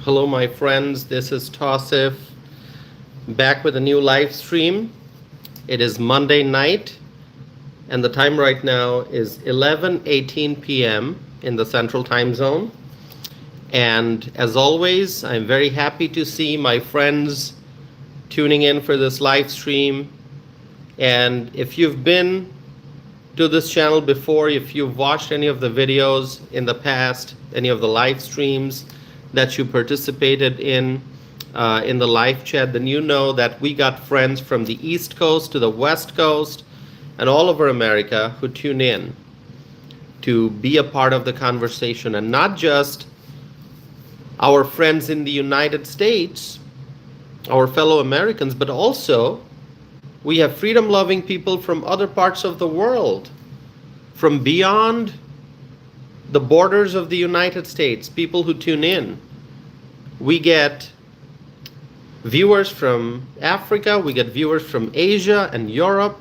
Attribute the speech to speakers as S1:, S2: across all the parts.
S1: Hello, my friends. This is Tausif back with a new live stream. It is Monday night, and the time right now is 11:18 p.m. in the Central Time Zone. And as always, I'm very happy to see my friends tuning in for this live stream. And if you've been to this channel before, if you've watched any of the videos in the past, any of the live streams that you participated in the live chat, then you know that we got friends from the East Coast to the West Coast and all over America who tune in to be a part of the conversation. And not just our friends in the United States, our fellow Americans, but also we have freedom-loving people from other parts of the world, from beyond the borders of the United States, people who tune in. We get viewers from Africa, we get viewers from Asia and Europe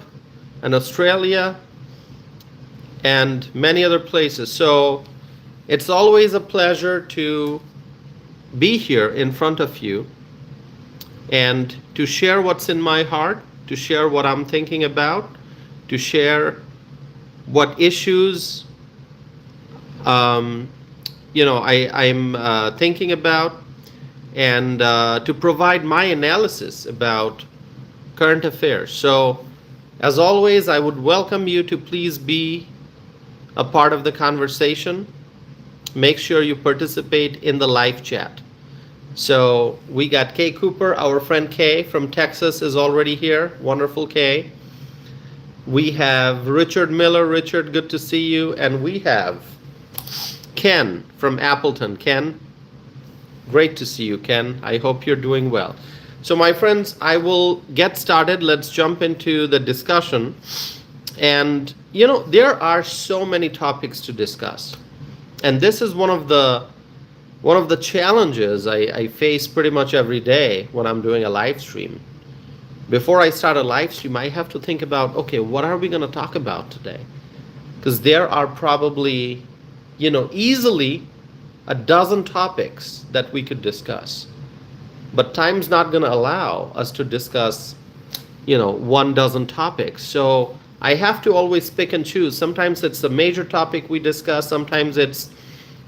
S1: and Australia and many other places. So it's always a pleasure to be here in front of you and to share what's in my heart, to share what I'm thinking about, to share what issues I'm thinking about, and to provide my analysis about current affairs. So, as always, I would welcome you to please be a part of the conversation. Make sure you participate in the live chat. So we got Kay Cooper, our friend Kay from Texas is already here. Wonderful, Kay. We have Richard Miller. Richard, good to see you. And we have Ken from Appleton. Ken, great to see you, Ken. I hope you're doing well. So my friends, I will get started. Let's jump into the discussion. And, you know, there are so many topics to discuss. And this is one of the challenges I face pretty much every day when I'm doing a live stream. Before I start a live stream, I have to think about, okay, what are we going to talk about today? Because there are probably, easily a dozen topics that we could discuss. But time's not going to allow us to discuss, 1 dozen topics. So I have to always pick and choose. Sometimes it's a major topic we discuss. Sometimes it's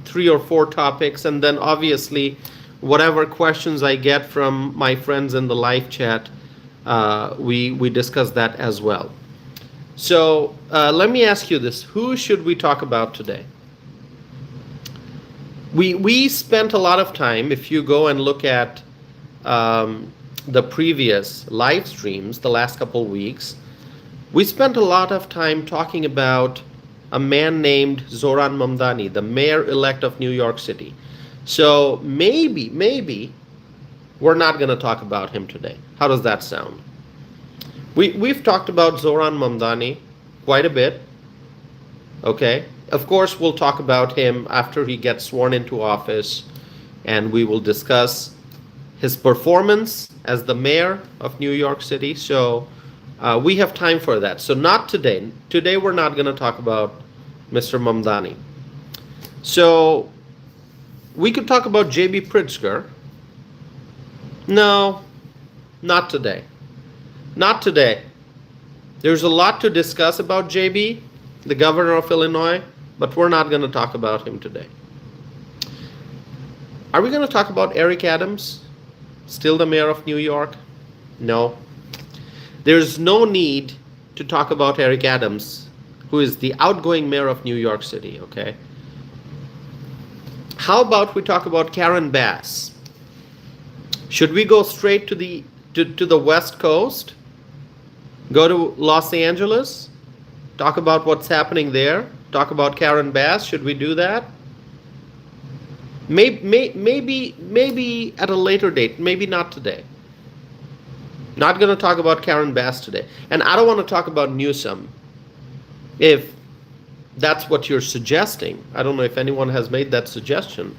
S1: 3 or 4 topics. And then obviously, whatever questions I get from my friends in the live chat, we discuss that as well. So let me ask you this. Who should we talk about today? We spent a lot of time, if you go and look at the previous live streams, the last couple weeks, we spent a lot of time talking about a man named Zohran Mamdani, the mayor-elect of New York City. So maybe we're not going to talk about him today. How does that sound? We've talked about Zohran Mamdani quite a bit. Okay. Of course, we'll talk about him after he gets sworn into office, and we will discuss his performance as the mayor of New York City. So we have time for that. So not today. Today we're not going to talk about Mr. Mamdani. So we could talk about J.B. Pritzker. No, not today. Not today. There's a lot to discuss about J.B., the governor of Illinois, but we're not going to talk about him today. Are we going to talk about Eric Adams, still the mayor of New York? No. There's no need to talk about Eric Adams, who is the outgoing mayor of New York City, okay? How about we talk about Karen Bass? Should we go straight to the West Coast? Go to Los Angeles? Talk about what's happening there? Talk about Karen Bass? Should we do that? Maybe at a later date. Maybe not today. Not going to talk about Karen Bass today. And I don't want to talk about Newsom. If that's what you're suggesting. I don't know if anyone has made that suggestion.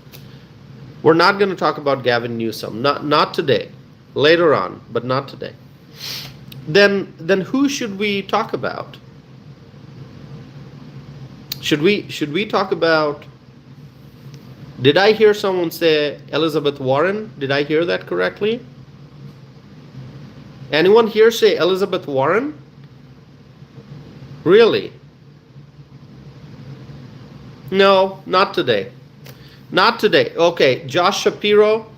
S1: We're not going to talk about Gavin Newsom. Not today. Later on, but not today. Then who should we talk about? Should we talk about Did I hear someone say Elizabeth Warren? Did I hear that correctly? Anyone here say Elizabeth Warren? Really? No, not today. Not today. Okay, Josh Shapiro.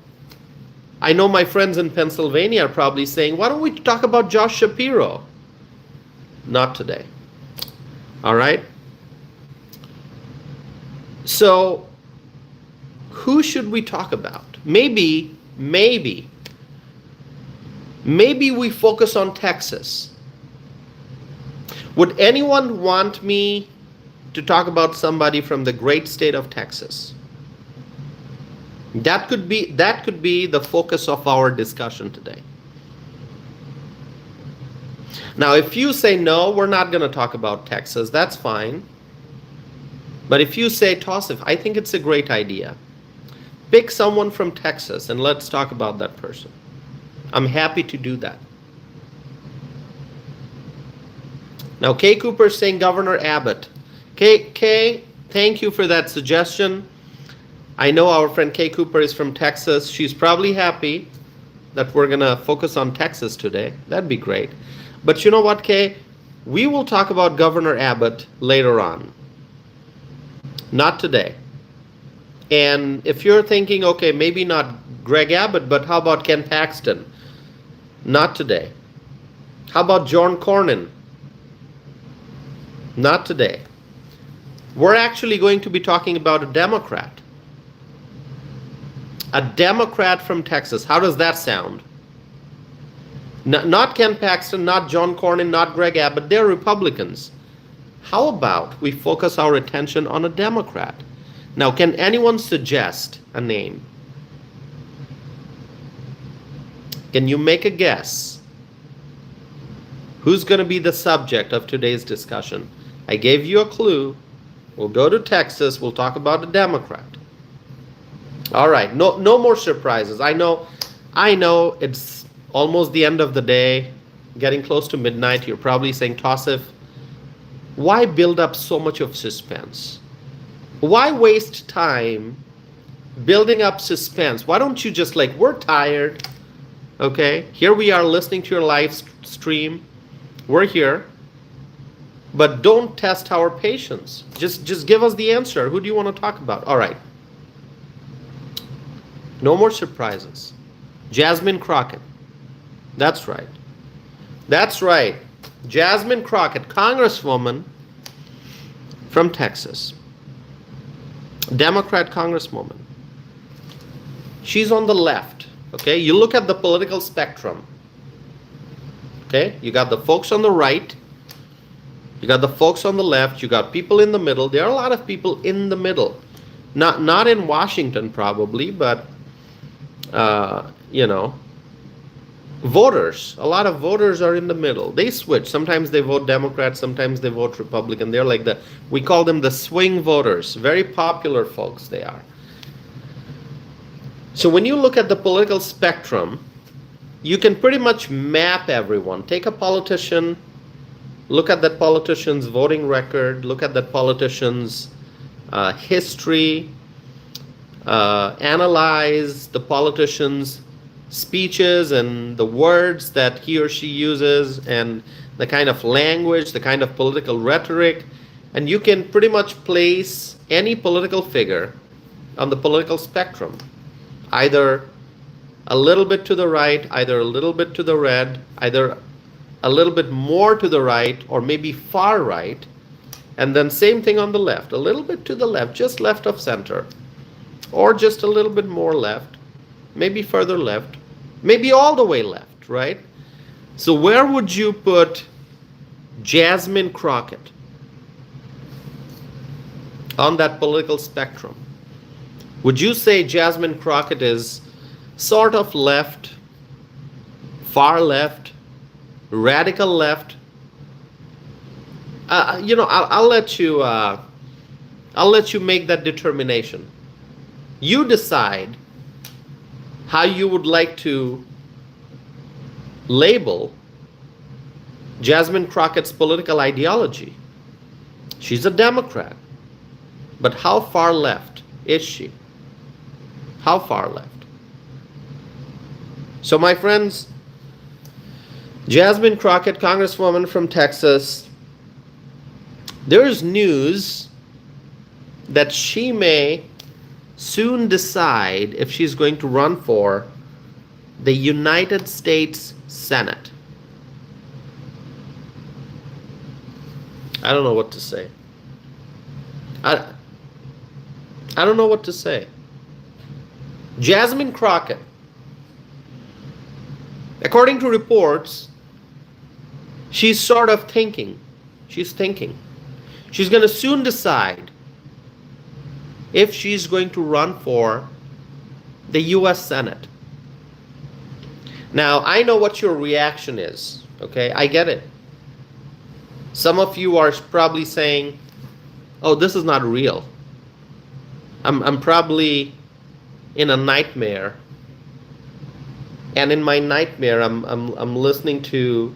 S1: I know my friends in Pennsylvania are probably saying, why don't we talk about Josh Shapiro? Not today. All right? So, who should we talk about? Maybe we focus on Texas. Would anyone want me to talk about somebody from the great state of Texas? That could be the focus of our discussion today. Now, if you say no, we're not going to talk about Texas, that's fine. But if you say, Tausif, I think it's a great idea, pick someone from Texas and let's talk about that person. I'm happy to do that. Now, Kay Cooper is saying Governor Abbott. Kay, thank you for that suggestion. I know our friend Kay Cooper is from Texas. She's probably happy that we're going to focus on Texas today. That'd be great. But you know what, Kay? We will talk about Governor Abbott later on. Not today. And if you're thinking, okay, maybe not Greg Abbott, but how about Ken Paxton? Not today. How about John Cornyn? Not today. We're actually going to be talking about a Democrat. A Democrat from Texas. How does that sound? Not Ken Paxton, not John Cornyn, not Greg Abbott. They're Republicans. How about we focus our attention on a Democrat? Now, can anyone suggest a name? Can you make a guess? Who's going to be the subject of today's discussion? I gave you a clue. We'll go to Texas. We'll talk about a Democrat. All right. No more surprises. I know it's almost the end of the day, getting close to midnight. You're probably saying, Tausif, why build up so much of suspense? Why waste time building up suspense? Why don't you just we're tired, okay? Here we are listening to your live stream. We're here. But don't test our patience. Just give us the answer. Who do you want to talk about? All right. No more surprises. Jasmine Crockett. That's right. That's right. Jasmine Crockett, Congresswoman from Texas. Democrat Congresswoman. She's on the left. Okay, you look at the political spectrum. Okay, you got the folks on the right. You got the folks on the left. You got people in the middle. There are a lot of people in the middle. Not in Washington probably, but voters. A lot of voters are in the middle. They switch. Sometimes they vote Democrat. Sometimes they vote Republican. They're like we call them the swing voters. Very popular folks they are. So when you look at the political spectrum, you can pretty much map everyone. Take a politician, look at that politician's voting record, look at that politician's history, analyze the politician's speeches and the words that he or she uses and the kind of language, the kind of political rhetoric, and you can pretty much place any political figure on the political spectrum, either a little bit to the right, either a little bit to the red, either a little bit more to the right, or maybe far right, and then same thing on the left, a little bit to the left, just left of center, or just a little bit more left, maybe further left, maybe all the way left, right? So where would you put Jasmine Crockett on that political spectrum? Would you say Jasmine Crockett is sort of left, far left, radical left? I'll let you make that determination. You decide how you would like to label Jasmine Crockett's political ideology. She's a Democrat, but how far left is she? How far left? So my friends, Jasmine Crockett, Congresswoman from Texas, there is news that she may soon decide if she's going to run for the United States Senate. I don't know what to say. I don't know what to say. Jasmine Crockett, according to reports, she's sort of thinking. She's thinking. She's going to soon decide if she's going to run for the U.S. Senate. Now, I know what your reaction is, okay? I get it. Some of you are probably saying, oh, this is not real. I'm probably in a nightmare. And in my nightmare, I'm listening to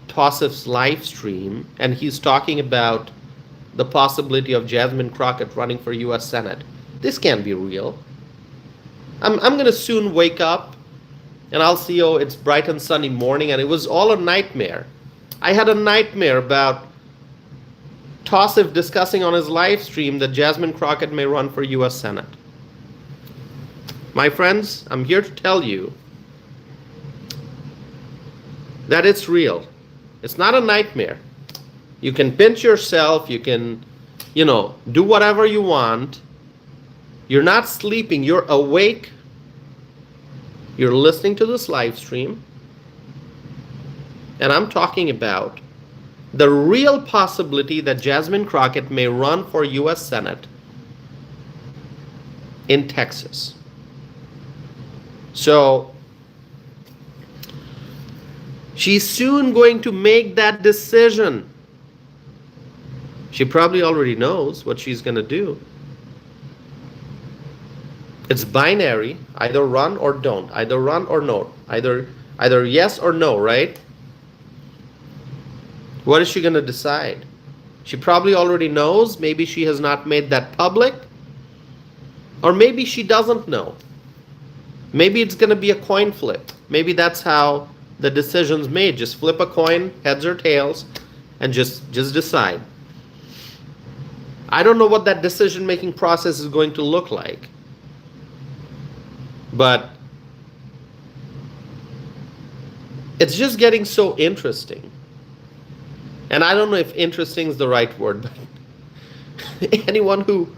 S1: Tausif's live stream, and he's talking about the possibility of Jasmine Crockett running for U.S. Senate. This can't be real. I'm going to soon wake up, and I'll see, oh, it's bright and sunny morning, and it was all a nightmare. I had a nightmare about Tausif discussing on his live stream that Jasmine Crockett may run for U.S. Senate. My friends, I'm here to tell you that it's real. It's not a nightmare. You can pinch yourself, you can, do whatever you want. You're not sleeping, you're awake. You're listening to this live stream. And I'm talking about the real possibility that Jasmine Crockett may run for U.S. Senate in Texas. So, she's soon going to make that decision. She probably already knows what she's going to do. It's binary, either run or don't, either run or no, either yes or no, right? What is she going to decide? She probably already knows. Maybe she has not made that public. Or maybe she doesn't know. Maybe it's going to be a coin flip. Maybe that's how the decision's made. Just flip a coin, heads or tails, and just decide. I don't know what that decision-making process is going to look like. But it's just getting so interesting. And I don't know if interesting is the right word, but anyone who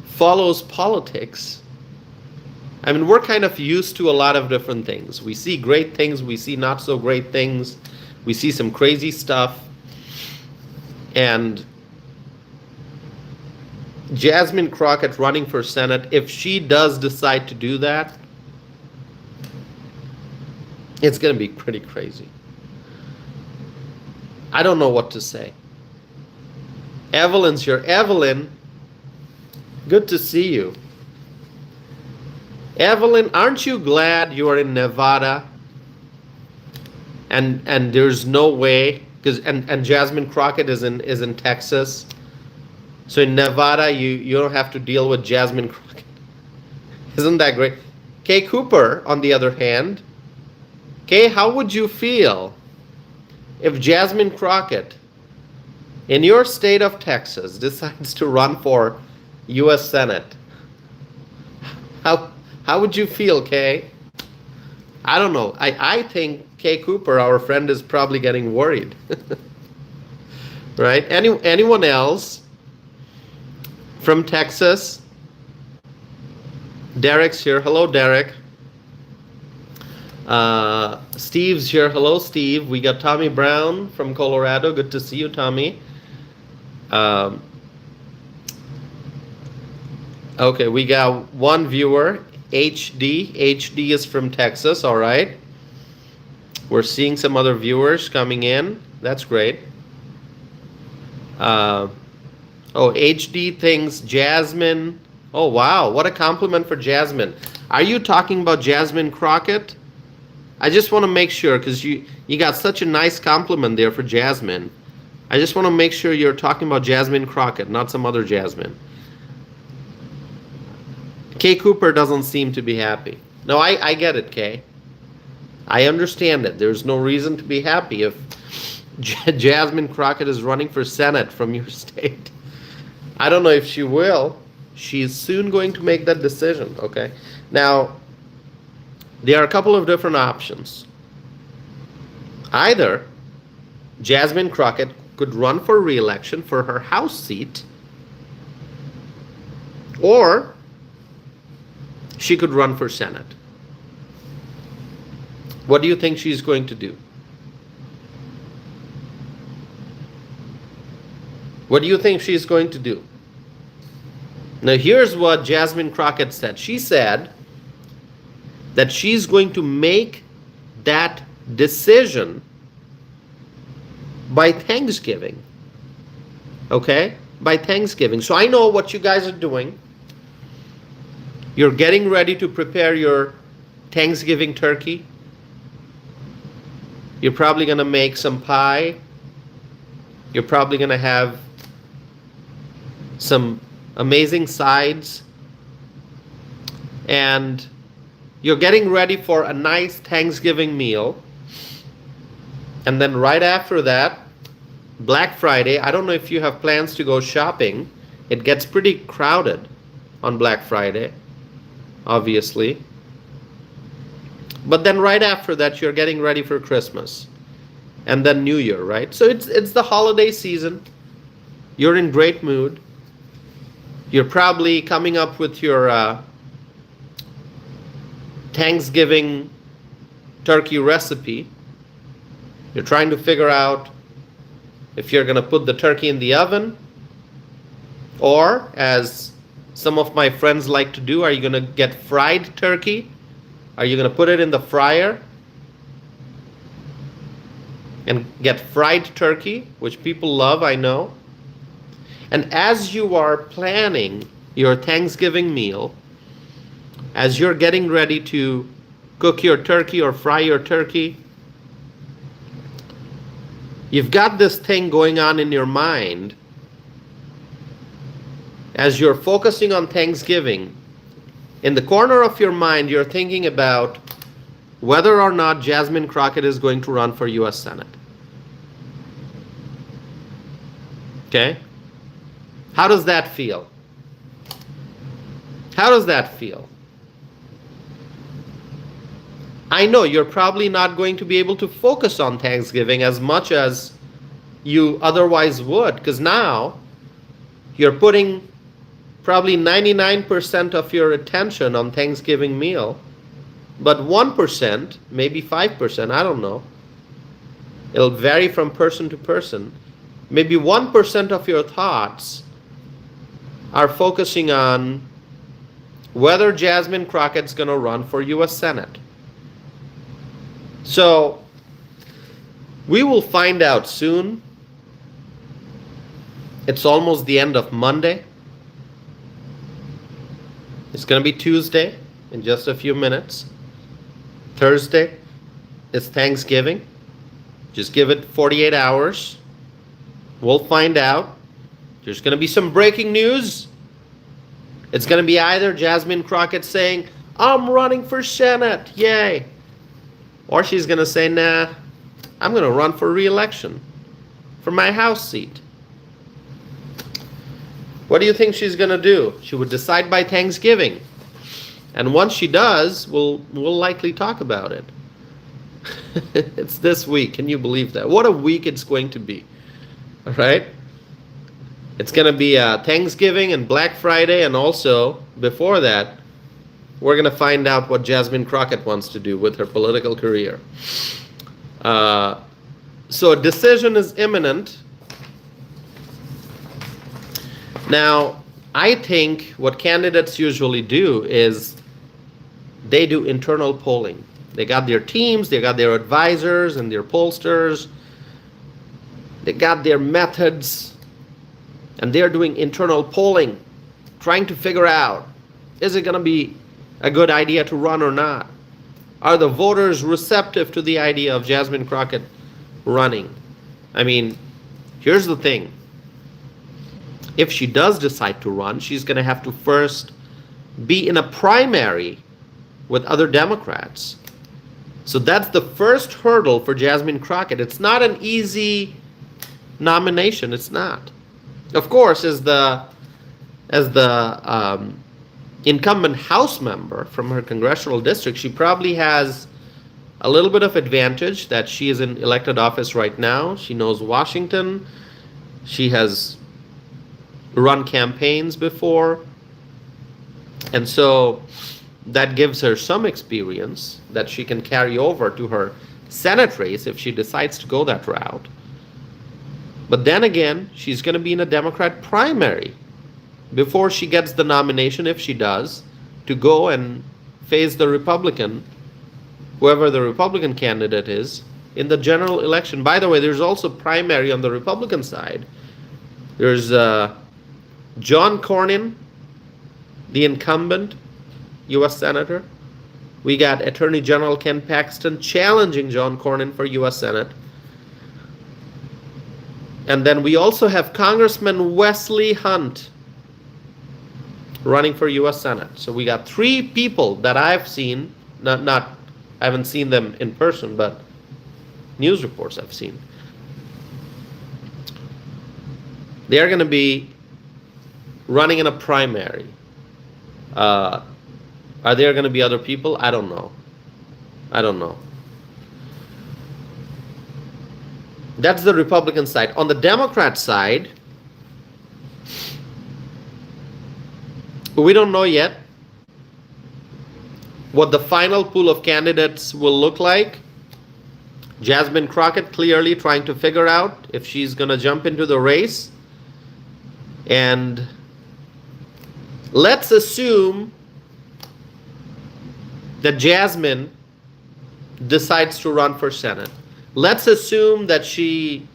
S1: follows politics, I mean, we're kind of used to a lot of different things. We see great things, we see not so great things, we see some crazy stuff. And Jasmine Crockett running for Senate, if she does decide to do that, it's going to be pretty crazy. I don't know what to say. Evelyn's here. Evelyn, good to see you. Evelyn, aren't you glad you are in Nevada? And there's no way, and Jasmine Crockett is in Texas. So in Nevada, you don't have to deal with Jasmine Crockett. Isn't that great? Kay Cooper, on the other hand. Kay, how would you feel if Jasmine Crockett, in your state of Texas, decides to run for U.S. Senate? How would you feel, Kay? I don't know. I think Kay Cooper, our friend, is probably getting worried. Right? Anyone else from Texas? Derek's here. Hello, Derek. Steve's here. Hello, Steve. We got Tommy Brown from Colorado. Good to see you, Tommy. Okay, we got one viewer, HD. HD is from Texas. All right. We're seeing some other viewers coming in. That's great. HD thinks Jasmine. Oh, wow. What a compliment for Jasmine. Are you talking about Jasmine Crockett? I just want to make sure, because you got such a nice compliment there for Jasmine. I just want to make sure you're talking about Jasmine Crockett, not some other Jasmine. Kay Cooper doesn't seem to be happy. No, I get it, Kay. I understand it. There's no reason to be happy if Jasmine Crockett is running for Senate from your state. I don't know if she will. She's soon going to make that decision, okay? Now, there are a couple of different options. Either Jasmine Crockett could run for re-election for her House seat, or she could run for Senate. What do you think she's going to do? What do you think she's going to do? Now, here's what Jasmine Crockett said. She said that she's going to make that decision by Thanksgiving. Okay? By Thanksgiving. So I know what you guys are doing. You're getting ready to prepare your Thanksgiving turkey. You're probably going to make some pie. You're probably going to have some amazing sides. And you're getting ready for a nice Thanksgiving meal. And then right after that, Black Friday. I don't know if you have plans to go shopping. It gets pretty crowded on Black Friday, obviously. But then right after that, you're getting ready for Christmas. And then New Year, right? So it's the holiday season. You're in great mood. You're probably coming up with your Thanksgiving turkey recipe. You're trying to figure out if you're going to put the turkey in the oven, or, as some of my friends like to do, are you going to get fried turkey? Are you going to put it in the fryer and get fried turkey, which people love, I know? And as you are planning your Thanksgiving meal, as you're getting ready to cook your turkey or fry your turkey, you've got this thing going on in your mind. As you're focusing on Thanksgiving, in the corner of your mind, you're thinking about whether or not Jasmine Crockett is going to run for U.S. Senate. Okay? How does that feel? How does that feel? I know you're probably not going to be able to focus on Thanksgiving as much as you otherwise would, because now you're putting probably 99% of your attention on Thanksgiving meal, but 1%, maybe 5%, I don't know. It'll vary from person to person. Maybe 1% of your thoughts are focusing on whether Jasmine Crockett's going to run for U.S. Senate. So, we will find out soon. It's almost the end of Monday. It's going to be Tuesday in just a few minutes. Thursday is Thanksgiving. Just give it 48 hours. We'll find out. There's going to be some breaking news. It's going to be either Jasmine Crockett saying, "I'm running for Senate, yay," or she's going to say, "Nah, I'm going to run for re-election for my House seat." What do you think she's going to do? She would decide by Thanksgiving. And once she does, we'll likely talk about it. It's this week. Can you believe that? What a week it's going to be. All right? It's going to be Thanksgiving and Black Friday, and also, before that, we're going to find out what Jasmine Crockett wants to do with her political career. So a decision is imminent. Now, I think what candidates usually do is they do internal polling. They got their teams, they got their advisors and their pollsters. They got their methods, and they're doing internal polling, trying to figure out, is it going to be a good idea to run or not? Are the voters receptive to the idea of Jasmine Crockett running? I mean, here's the thing. If she does decide to run, she's going to have to first be in a primary with other Democrats. So that's the first hurdle for Jasmine Crockett. It's not an easy nomination. It's not. Of course, as the incumbent House member from her congressional district, she probably has a little bit of advantage that she is in elected office right now. She knows Washington. She has run campaigns before. And so that gives her some experience that she can carry over to her Senate race if she decides to go that route. But then again, she's going to be in a Democrat primary before she gets the nomination, if she does, to go and face the Republican, whoever the Republican candidate is, in the general election. By the way, there's also primary on the Republican side. There's John Cornyn, the incumbent U.S. Senator. We got Attorney General Ken Paxton challenging John Cornyn for U.S. Senate. And then we also have Congressman Wesley Hunt running for U.S. Senate. So we got three people that I've seen, I haven't seen them in person, but news reports I've seen. They're going to be running in a primary. Are there going to be other people? I don't know. That's the Republican side. On the Democrat side, we don't know yet what the final pool of candidates will look like. Jasmine Crockett clearly trying to figure out if she's going to jump into the race. And let's assume that Jasmine decides to run for Senate. Let's assume that she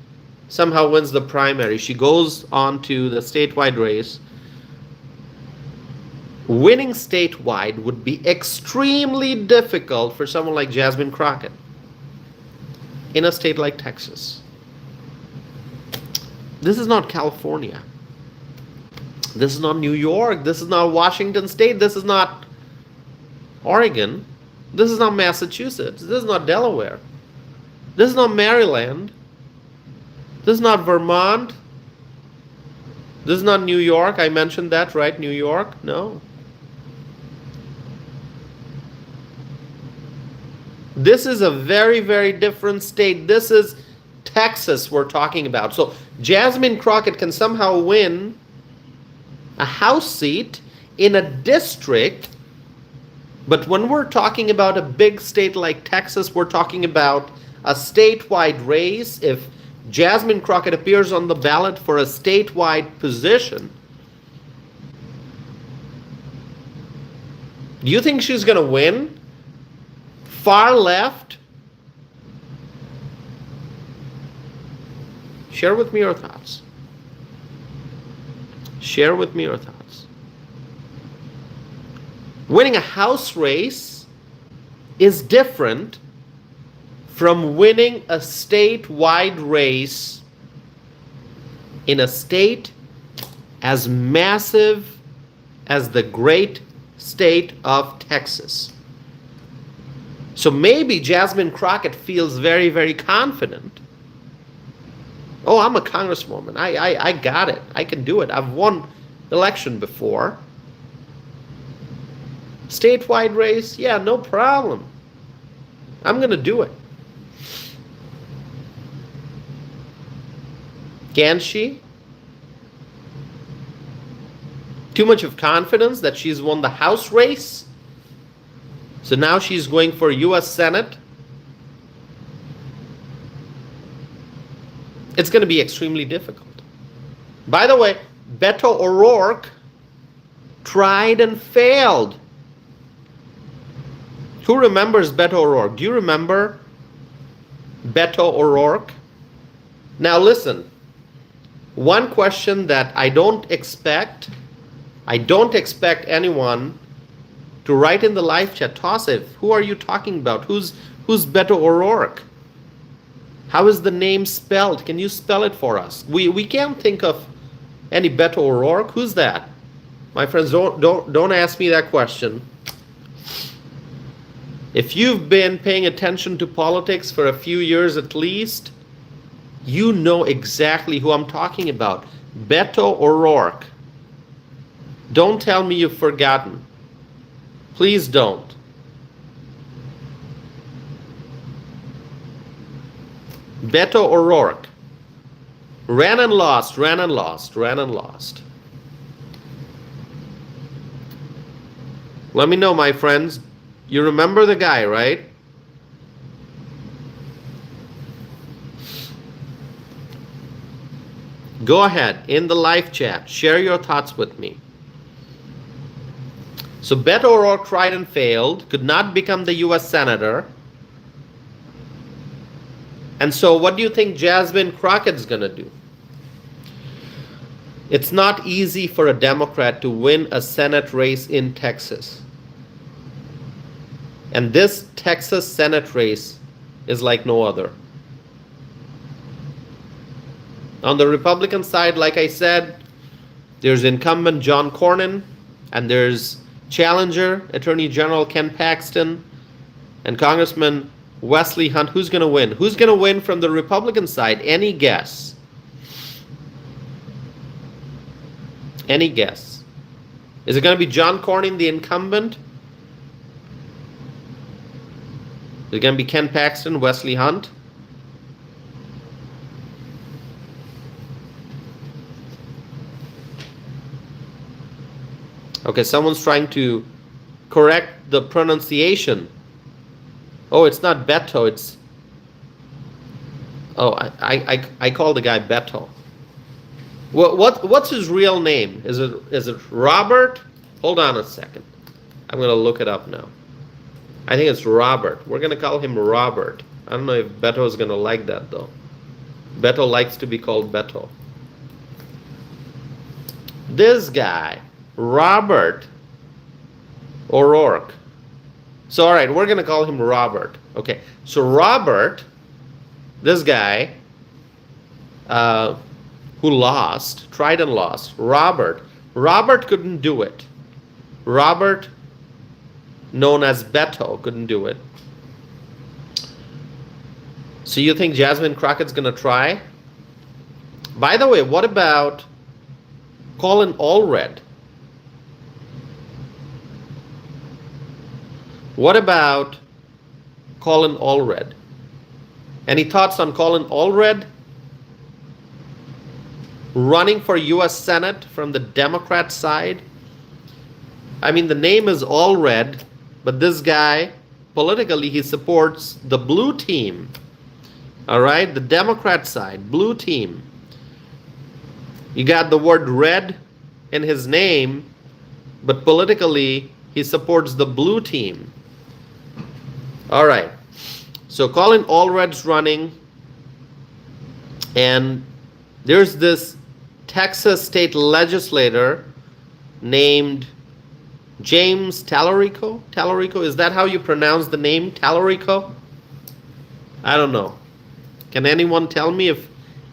S1: somehow wins the primary. She goes on to the statewide race. Winning statewide would be extremely difficult for someone like Jasmine Crockett in a state like Texas. This is not California. This is not New York. This is not Washington State. This is not Oregon. This is not Massachusetts. This is not Delaware. This is not Maryland. This is not Vermont. This is not New York. I mentioned that, right? New York? No. This is a very, very different state. This is Texas we're talking about. So Jasmine Crockett can somehow win a House seat in a district, but when we're talking about a big state like Texas, we're talking about a statewide race. If Jasmine Crockett appears on the ballot for a statewide position, do you think she's going to win? Far left? Share with me your thoughts. Share with me your thoughts. Winning a House race is different from winning a statewide race in a state as massive as the great state of Texas. So maybe Jasmine Crockett feels very, very confident. Oh, I'm a congresswoman. I got it. I can do it. I've won election before. Statewide race? Yeah, no problem. I'm going to do it. Can she? Too much of confidence that she's won the House race? So now she's going for U.S. Senate? It's going to be extremely difficult. By the way, Beto O'Rourke tried and failed. Who remembers Beto O'Rourke? Do you remember Beto O'Rourke? Now listen, one question that I don't expect anyone to write in the live chat. Tosif, who are you talking about? Who's Beto O'Rourke? How is the name spelled? Can you spell it for us? We can't think of any Beto O'Rourke. Who's that? My friends, don't ask me that question. If you've been paying attention to politics for a few years at least, you know exactly who I'm talking about. Beto O'Rourke. Don't tell me you've forgotten. Please don't. Beto O'Rourke. Ran and lost, ran and lost, ran and lost. Let me know, my friends. You remember the guy, right? Go ahead, in the live chat, share your thoughts with me. So Beto O'Rourke tried and failed, could not become the US Senator. And so what do you think Jasmine Crockett's going to do? It's not easy for a Democrat to win a Senate race in Texas. And this Texas Senate race is like no other. On the Republican side, like I said, there's incumbent John Cornyn, and there's challenger Attorney General Ken Paxton, and Congressman Wesley Hunt. Who's going to win? Who's going to win from the Republican side? Any guess? Any guess? Is it going to be John Cornyn, the incumbent? Is it going to be Ken Paxton, Wesley Hunt? Okay, someone's trying to correct the pronunciation. Oh, it's not Beto, it's... Oh, I call the guy Beto. What's his real name? Is it Robert? Hold on a second. I'm going to look it up now. I think it's Robert. We're going to call him Robert. I don't know if Beto is going to like that, though. Beto likes to be called Beto. This guy, Robert O'Rourke. So, all right, we're going to call him Robert. Okay, so Robert, this guy who lost, tried and lost, Robert couldn't do it. Robert, known as Beto, couldn't do it. So you think Jasmine Crockett's going to try? By the way, what about Colin Allred? What about Colin Allred? Any thoughts on Colin Allred? Running for US Senate from the Democrat side? I mean, the name is Allred, but this guy, politically, he supports the blue team. All right, the Democrat side, blue team. You got the word red in his name, but politically, he supports the blue team. All right, so Colin Allred's running, and there's this Texas state legislator named James Talarico. Talarico, is that how you pronounce the name, Talarico? I don't know. Can anyone tell me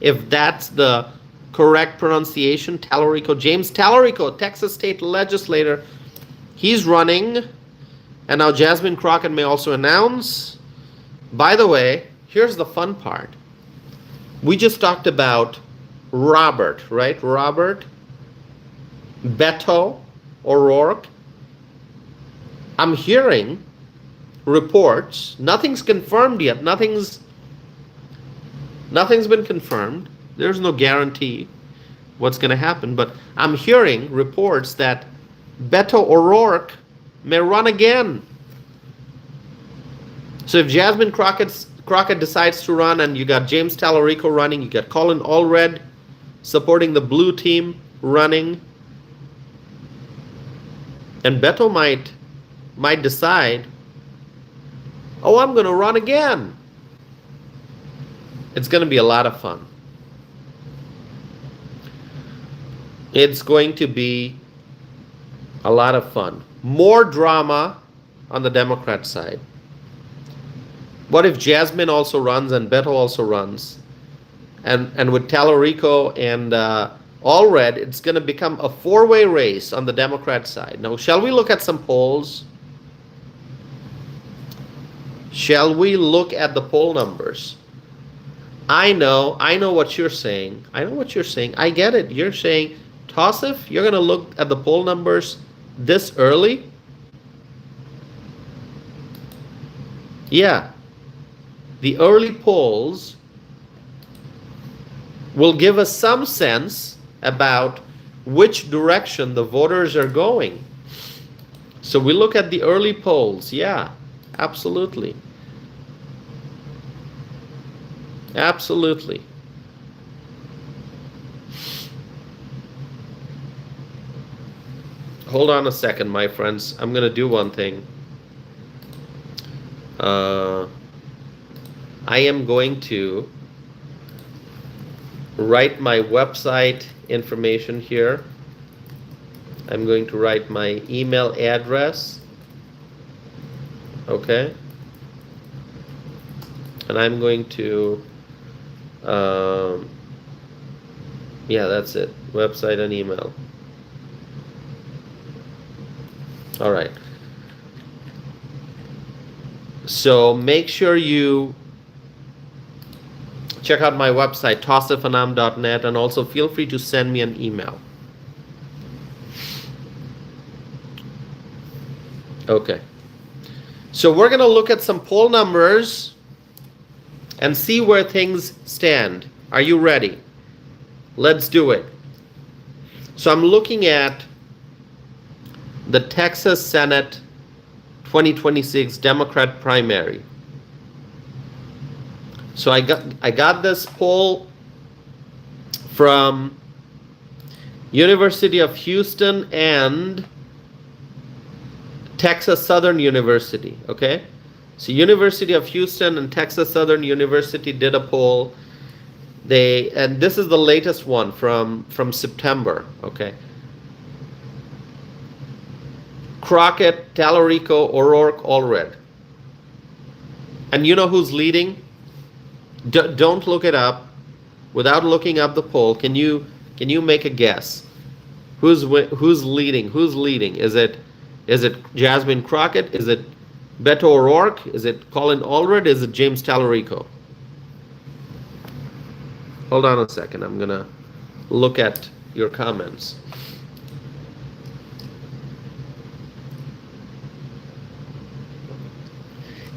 S1: if that's the correct pronunciation, Talarico? James Talarico, Texas state legislator. He's running. And now Jasmine Crockett may also announce. By the way, here's the fun part. We just talked about Robert, right? Robert, Beto O'Rourke. I'm hearing reports. Nothing's confirmed yet. Nothing's been confirmed. There's no guarantee what's going to happen. But I'm hearing reports that Beto O'Rourke may run again. So if Jasmine Crockett decides to run, and you got James Talarico running, you got Colin Allred supporting the blue team running, and Beto might decide, oh, I'm going to run again. It's going to be a lot of fun. It's going to be a lot of fun. More drama on the Democrat side. What if Jasmine also runs and Beto also runs? And with Talarico and all red, it's going to become a four-way race on the Democrat side. Now, shall we look at some polls? Shall we look at the poll numbers? I know what you're saying. I know what you're saying. I get it. You're saying, Tassif, you're going to look at the poll numbers this early? Yeah. The early polls will give us some sense about which direction the voters are going. So we look at the early polls. Yeah, absolutely. Absolutely. Hold on a second, my friends. I'm going to do one thing. I am going to write my website information here. I'm going to write my email address. Okay. And I'm going to, yeah, that's it. Website and email. All right. So make sure you check out my website, tassifanam.net, and also feel free to send me an email. Okay. So we're going to look at some poll numbers and see where things stand. Are you ready? Let's do it. So I'm looking at the Texas Senate 2026 Democrat primary. So I got this poll from University of Houston and Texas Southern University, okay? So University of Houston and Texas Southern University did a poll. And this is the latest one from September, okay? Crockett, Tallarico, O'Rourke, Allred. And you know who's leading? Don't look it up. Without looking up the poll, can you make a guess? Who's leading? Who's leading? Is it Jasmine Crockett? Is it Beto O'Rourke? Is it Colin Allred? Is it James Tallarico? Hold on a second. I'm gonna look at your comments.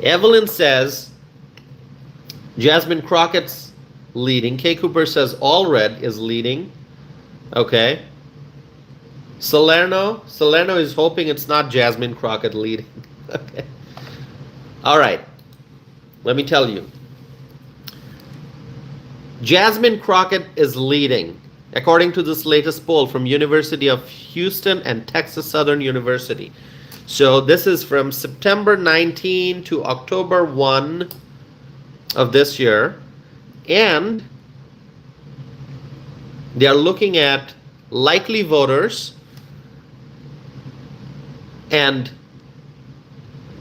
S1: Evelyn says Jasmine Crockett's leading. Kay Cooper says Allred is leading. Okay. Salerno is hoping it's not Jasmine Crockett leading. Okay. All right. Let me tell you. Jasmine Crockett is leading, according to this latest poll from University of Houston and Texas Southern University. So this is from September 19 to October 1 of this year. And they are looking at likely voters. And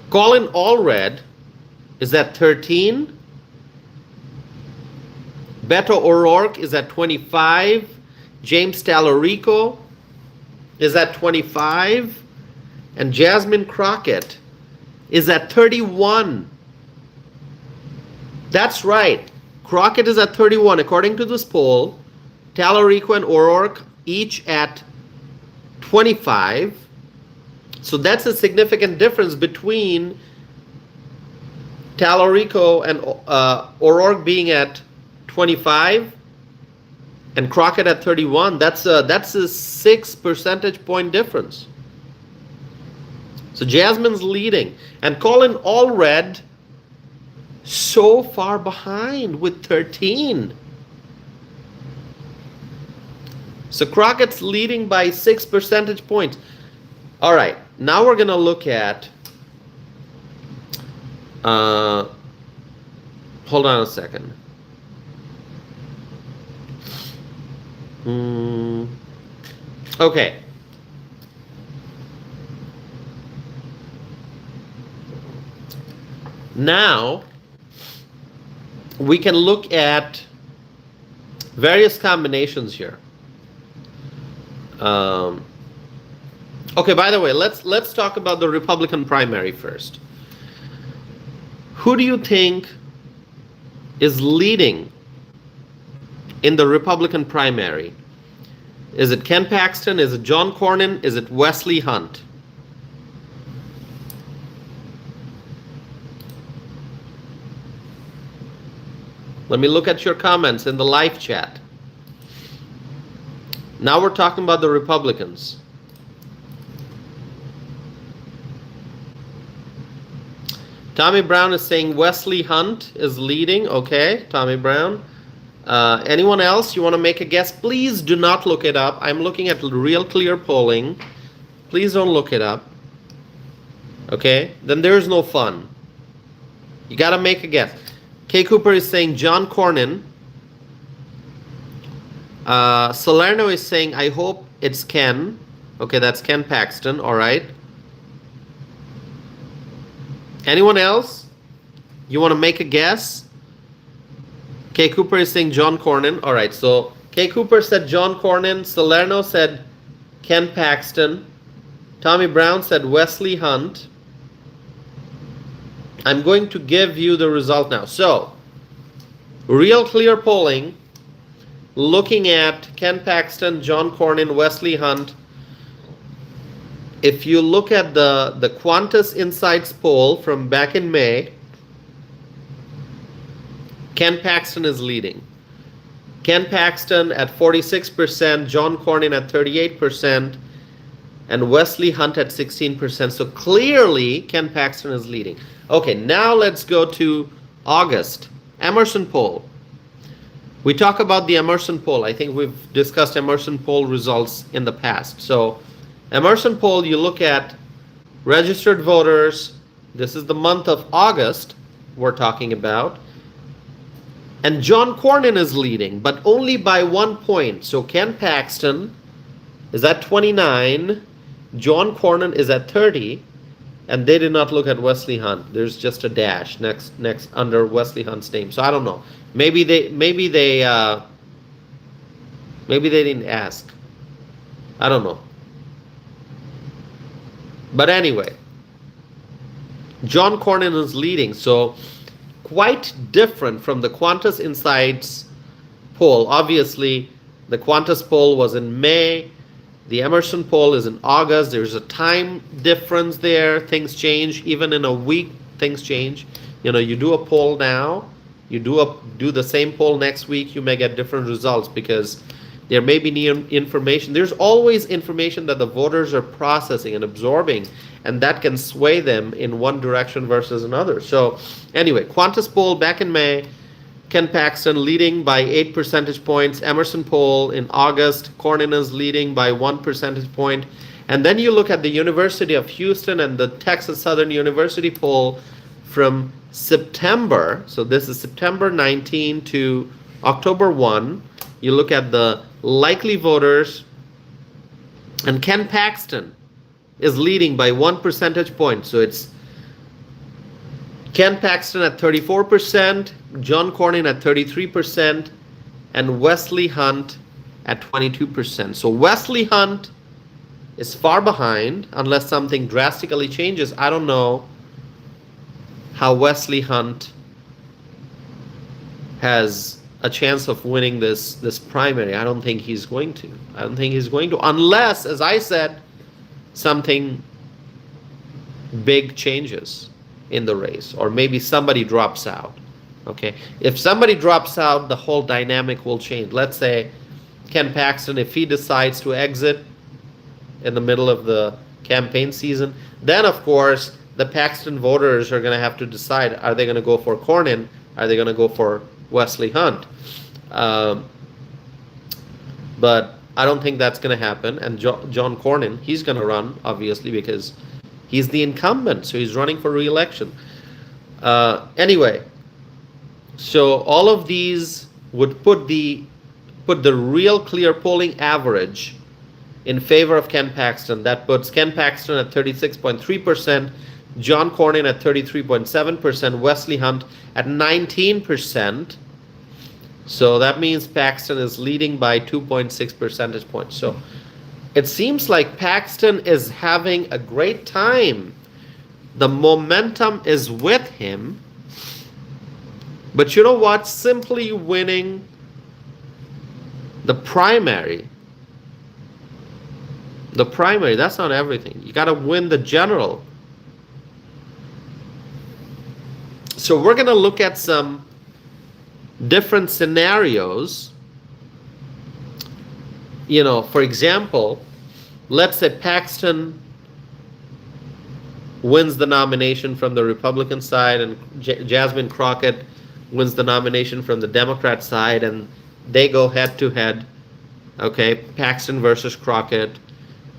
S1: Colin Allred is at 13. Beto O'Rourke is at 25. James Tallarico is at 25. And Jasmine Crockett is at 31. That's right. Crockett is at 31. According to this poll, Tallarico and O'Rourke each at 25. So that's a significant difference between Tallarico and O'Rourke being at 25 and Crockett at 31. That's a 6 percentage point difference. So Jasmine's leading, and Colin Allred so far behind with 13. So Crockett's leading by 6 percentage points. All right, now we're going to look at, hold on a second. Okay. Now, we can look at various combinations here. Um, okay, by the way, let's talk about the Republican primary first. Who do you think is leading in the Republican primary? Is it Ken Paxton? Is it John Cornyn? Is it Wesley Hunt? Let me look at your comments in the live chat. Now we're talking about the Republicans. Tommy Brown is saying Wesley Hunt is leading. Okay, Tommy Brown. Anyone else? You want to make a guess? Please do not look it up. I'm looking at Real Clear Polling. Please don't look it up. Okay? Then there's no fun. You got to make a guess. Kay Cooper is saying John Cornyn. Salerno is saying, I hope it's Ken. Okay, that's Ken Paxton. All right. Anyone else? You want to make a guess? Kay Cooper is saying John Cornyn. All right, so Kay Cooper said John Cornyn. Salerno said Ken Paxton. Tommy Brown said Wesley Hunt. I'm going to give you the result now. So, Real Clear Polling, looking at Ken Paxton, John Cornyn, Wesley Hunt. If you look at the Qantas Insights poll from back in May, Ken Paxton is leading. Ken Paxton at 46%, John Cornyn at 38%, and Wesley Hunt at 16%. So clearly, Ken Paxton is leading. Okay, now let's go to August. Emerson poll. We talk about the Emerson poll. I think we've discussed Emerson poll results in the past. So Emerson poll, you look at registered voters. This is the month of August we're talking about. And John Cornyn is leading, but only by 1 point. So Ken Paxton is at 29. John Cornyn is at 30. And they did not look at Wesley Hunt. There's just a dash next under Wesley Hunt's name. So I don't know. Maybe they didn't ask. I don't know. But anyway, John Cornyn is leading. So quite different from the Qantas Insights poll. Obviously, the Qantas poll was in May. The Emerson poll is in August. There's a time difference there. Things change. Even in a week, things change. You know, you do a poll now, you do the same poll next week, you may get different results because there may be new information. There's always information that the voters are processing and absorbing, and that can sway them in one direction versus another. So anyway, Qantas poll back in May, Ken Paxton leading by 8 percentage points. Emerson poll in August, Cornyn is leading by 1 percentage point. And then you look at the University of Houston and the Texas Southern University poll from September. So this is September 19 to October 1. You look at the likely voters, and Ken Paxton is leading by 1 percentage point. So it's Ken Paxton at 34%, John Cornyn at 33%, and Wesley Hunt at 22%. So Wesley Hunt is far behind unless something drastically changes. I don't know how Wesley Hunt has a chance of winning this primary. I don't think he's going to. I don't think he's going to, unless, as I said, something big changes in the race, or maybe somebody drops out. Okay, if somebody drops out, the whole dynamic will change. Let's say Ken Paxton, if he decides to exit in the middle of the campaign season, then of course the Paxton voters are going to have to decide, are they going to go for Cornyn, are they going to go for Wesley Hunt? But I don't think that's going to happen. And John Cornyn, he's going to run, obviously, because he's the incumbent, so he's running for re-election. Anyway, so all of these would put the Real Clear Polling average in favor of Ken Paxton. That puts Ken Paxton at 36.3%, John Cornyn at 33.7%, Wesley Hunt at 19%. So that means Paxton is leading by 2.6 percentage points. So It seems like Paxton is having a great time. The momentum is with him. But you know what? Simply winning the primary, that's not everything. You got to win the general. So we're going to look at some different scenarios. You know, for example, let's say Paxton wins the nomination from the Republican side and Jasmine Crockett wins the nomination from the Democrat side, and they go head to head. Okay, Paxton versus Crockett,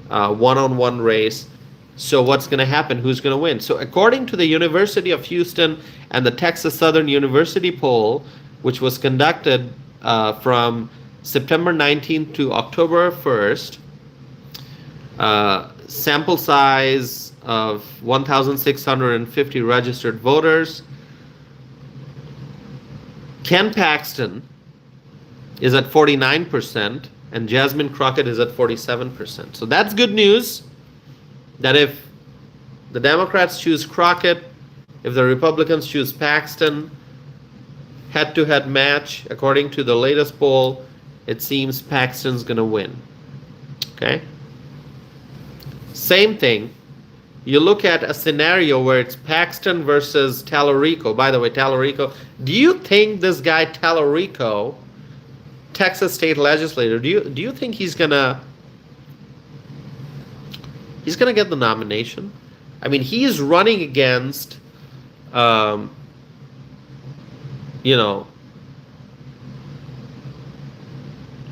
S1: one-on-one race. So what's going to happen? Who's going to win? So according to the University of Houston and the Texas Southern University poll, which was conducted from September 19th to October 1st, sample size of 1,650 registered voters. Ken Paxton is at 49% and Jasmine Crockett is at 47%. So that's good news, that if the Democrats choose Crockett, if the Republicans choose Paxton, head-to-head match, according to the latest poll, it seems Paxton's going to win. Okay? Same thing. You look at a scenario where it's Paxton versus Tallarico. By the way, Tallarico, do you think this guy Tallarico, Texas state legislator, do you think he's gonna get the nomination? I mean, he's running against you know,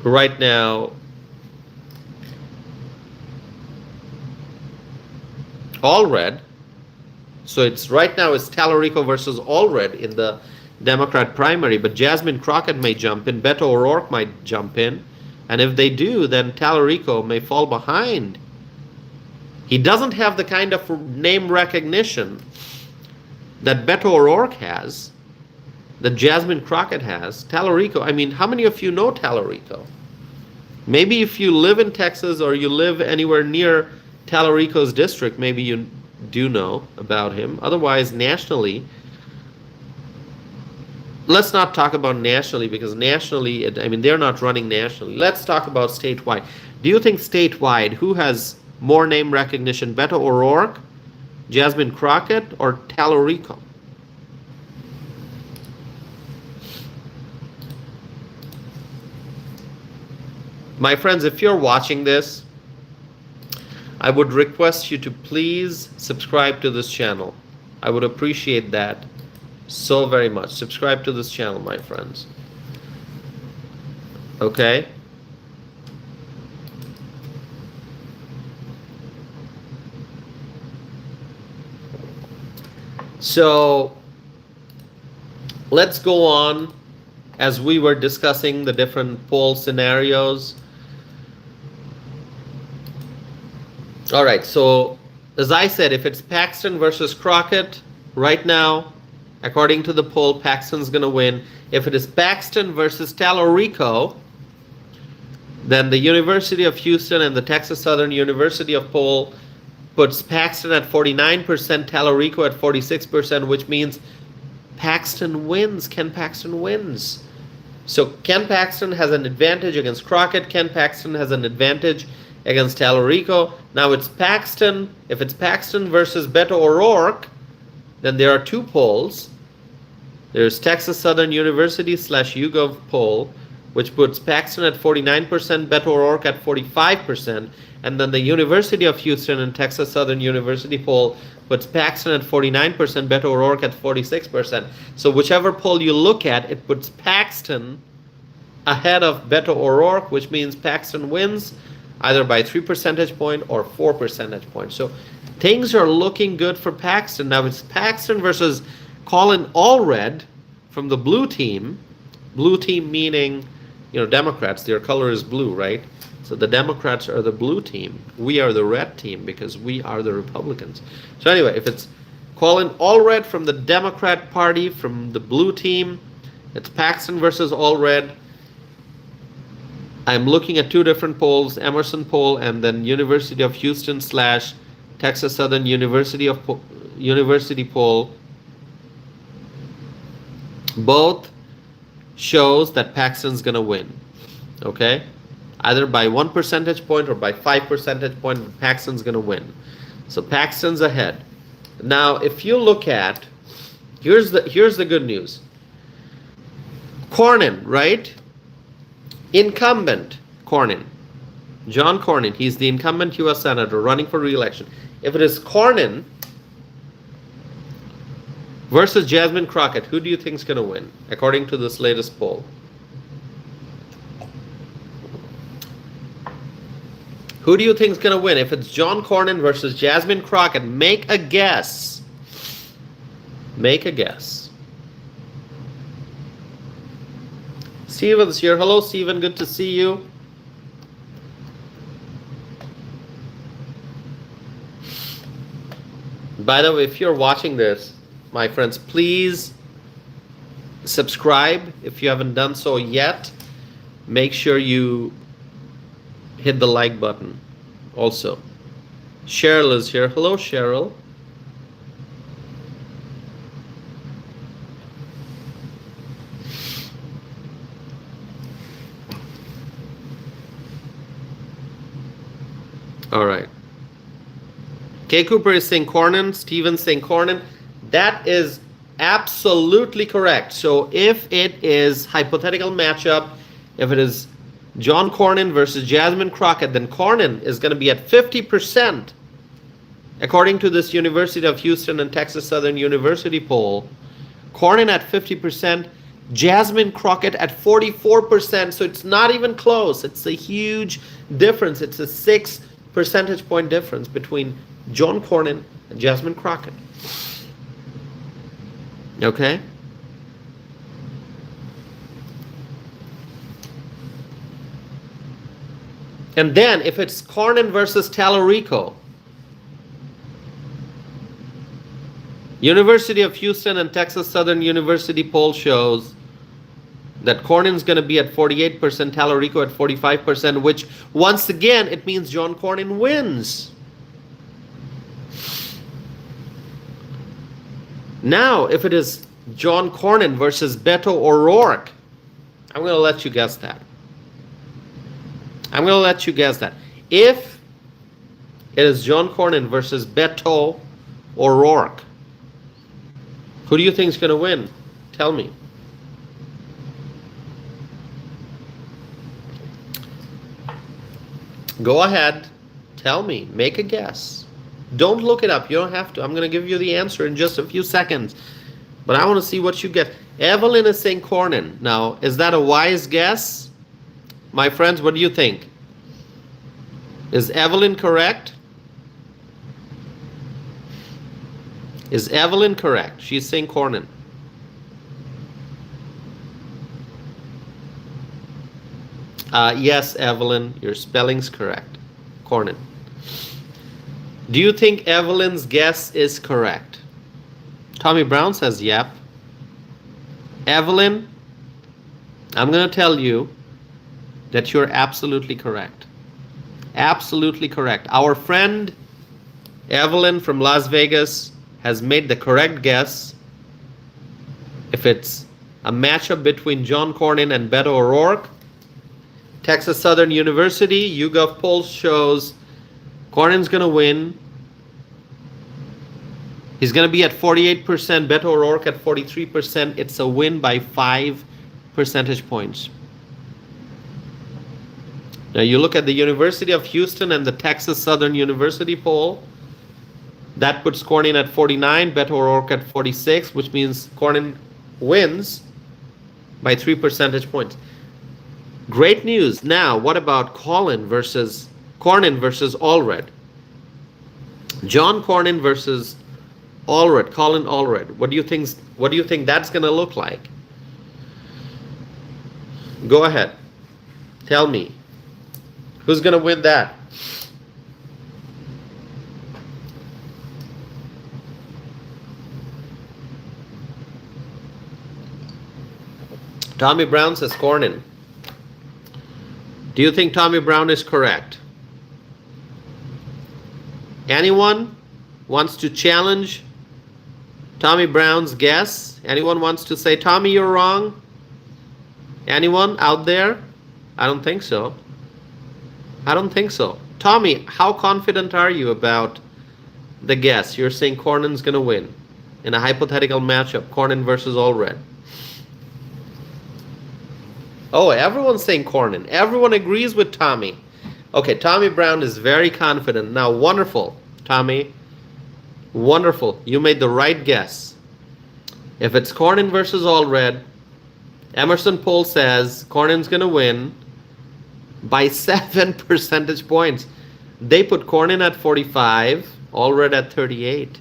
S1: right now, Allred. So it's right now it's Tallarico versus Allred in the Democrat primary, but Jasmine Crockett may jump in, Beto O'Rourke might jump in, and if they do, then Tallarico may fall behind. He doesn't have the kind of name recognition that Beto O'Rourke has, that Jasmine Crockett has. Tallarico, I mean, how many of you know Tallarico? Maybe if you live in Texas or you live anywhere near Tallarico's district, maybe you do know about him. Otherwise, nationally, let's not talk about nationally, because nationally, I mean, they're not running nationally. Let's talk about statewide. Do you think statewide, who has more name recognition, Beto O'Rourke, Jasmine Crockett, or Tallarico? My friends, if you're watching this, I would request you to please subscribe to this channel. I would appreciate that so very much. Subscribe to this channel, my friends. Okay? So let's go on as we were discussing the different poll scenarios. All right, so as I said, if it's Paxton versus Crockett, right now, according to the poll, Paxton's going to win. If it is Paxton versus Tallarico, then the University of Houston and the Texas Southern University of poll puts Paxton at 49%, Tallarico at 46%, which means Paxton wins. Ken Paxton wins. So Ken Paxton has an advantage against Crockett. Ken Paxton has an advantage against Tallarico. Now it's Paxton. If it's Paxton versus Beto O'Rourke, then there are two polls. There's Texas Southern University / YouGov poll, which puts Paxton at 49%, Beto O'Rourke at 45%, and then the University of Houston and Texas Southern University poll puts Paxton at 49%, Beto O'Rourke at 46%. So whichever poll you look at, it puts Paxton ahead of Beto O'Rourke, which means Paxton wins either by 3 percentage points or 4 percentage points. So things are looking good for Paxton. Now it's Paxton versus Colin Allred from the blue team. Blue team meaning, you know, Democrats. Their color is blue, right? So the Democrats are the blue team. We are the red team because we are the Republicans. So anyway, if it's Colin Allred from the Democrat Party from the blue team, it's Paxton versus Allred. I'm looking at two different polls, Emerson poll and then University of Houston / Texas Southern University poll. Both shows that Paxton's gonna win. Okay? Either by 1 percentage point or by 5 percentage point, Paxton's gonna win. So Paxton's ahead. Now, if you look at, here's the good news. Cornyn, right? Incumbent Cornyn, John Cornyn, he's the incumbent U.S. Senator running for re-election. If it is Cornyn versus Jasmine Crockett, who do you think is going to win, according to this latest poll? Who do you think is going to win? If it's John Cornyn versus Jasmine Crockett, make a guess. Make a guess. Steven's here. Hello, Steven. Good to see you. By the way, if you're watching this, my friends, please subscribe if you haven't done so yet. Make sure you hit the like button also. Cheryl is here. Hello, Cheryl. All right. K. Cooper is saying Cornyn. Steven's saying Cornyn. That is absolutely correct. So if it is hypothetical matchup, if it is John Cornyn versus Jasmine Crockett, then Cornyn is going to be at 50%. According to this University of Houston and Texas Southern University poll, Cornyn at 50%, Jasmine Crockett at 44%. So it's not even close. It's a huge difference. It's a 6 percentage point difference between John Cornyn and Jasmine Crockett. Okay? And then if it's Cornyn versus Tallarico, University of Houston and Texas Southern University poll shows that Cornyn's going to be at 48%, Tallarico at 45%, which once again, it means John Cornyn wins. Now, if it is John Cornyn versus Beto O'Rourke, I'm going to let you guess that. I'm going to let you guess that. If it is John Cornyn versus Beto O'Rourke, who do you think is going to win? Tell me. Go ahead. Tell me. Make a guess. Don't look it up. You don't have to. I'm going to give you the answer in just a few seconds. But I want to see what you get. Evelyn is saying Cornyn. Now, is that a wise guess? My friends, what do you think? Is Evelyn correct? Is Evelyn correct? She's saying Cornyn. Yes, Evelyn, your spelling's correct. Cornyn. Do you think Evelyn's guess is correct? Tommy Brown says yep. Evelyn, I'm going to tell you that you're absolutely correct. Absolutely correct. Our friend Evelyn from Las Vegas has made the correct guess. If it's a matchup between John Cornyn and Beto O'Rourke, Texas Southern University, YouGov poll shows Cornyn's going to win. He's going to be at 48%, Beto O'Rourke at 43%. It's a win by 5 percentage points. Now you look at the University of Houston and the Texas Southern University poll. That puts Cornyn at 49, Beto O'Rourke at 46, which means Cornyn wins by 3 percentage points. Great news. Now, what about Cornyn versus Allred? John Cornyn versus Allred, Colin Allred. What do you think that's going to look like? Go ahead. Tell me. Who's going to win that? Tommy Brown says Cornyn. Do you think Tommy Brown is correct? Anyone wants to challenge Tommy Brown's guess? Anyone wants to say, Tommy, you're wrong? Anyone out there? I don't think so. I don't think so. Tommy, how confident are you about the guess? You're saying Cornyn's going to win in a hypothetical matchup, Cornyn versus Allred. Oh, everyone's saying Cornyn. Everyone agrees with Tommy. Okay, Tommy Brown is very confident. Now, wonderful, Tommy. Wonderful. You made the right guess. If it's Cornyn versus Allred, Emerson poll says Cornyn's going to win by 7 percentage points. They put Cornyn at 45, Allred at 38.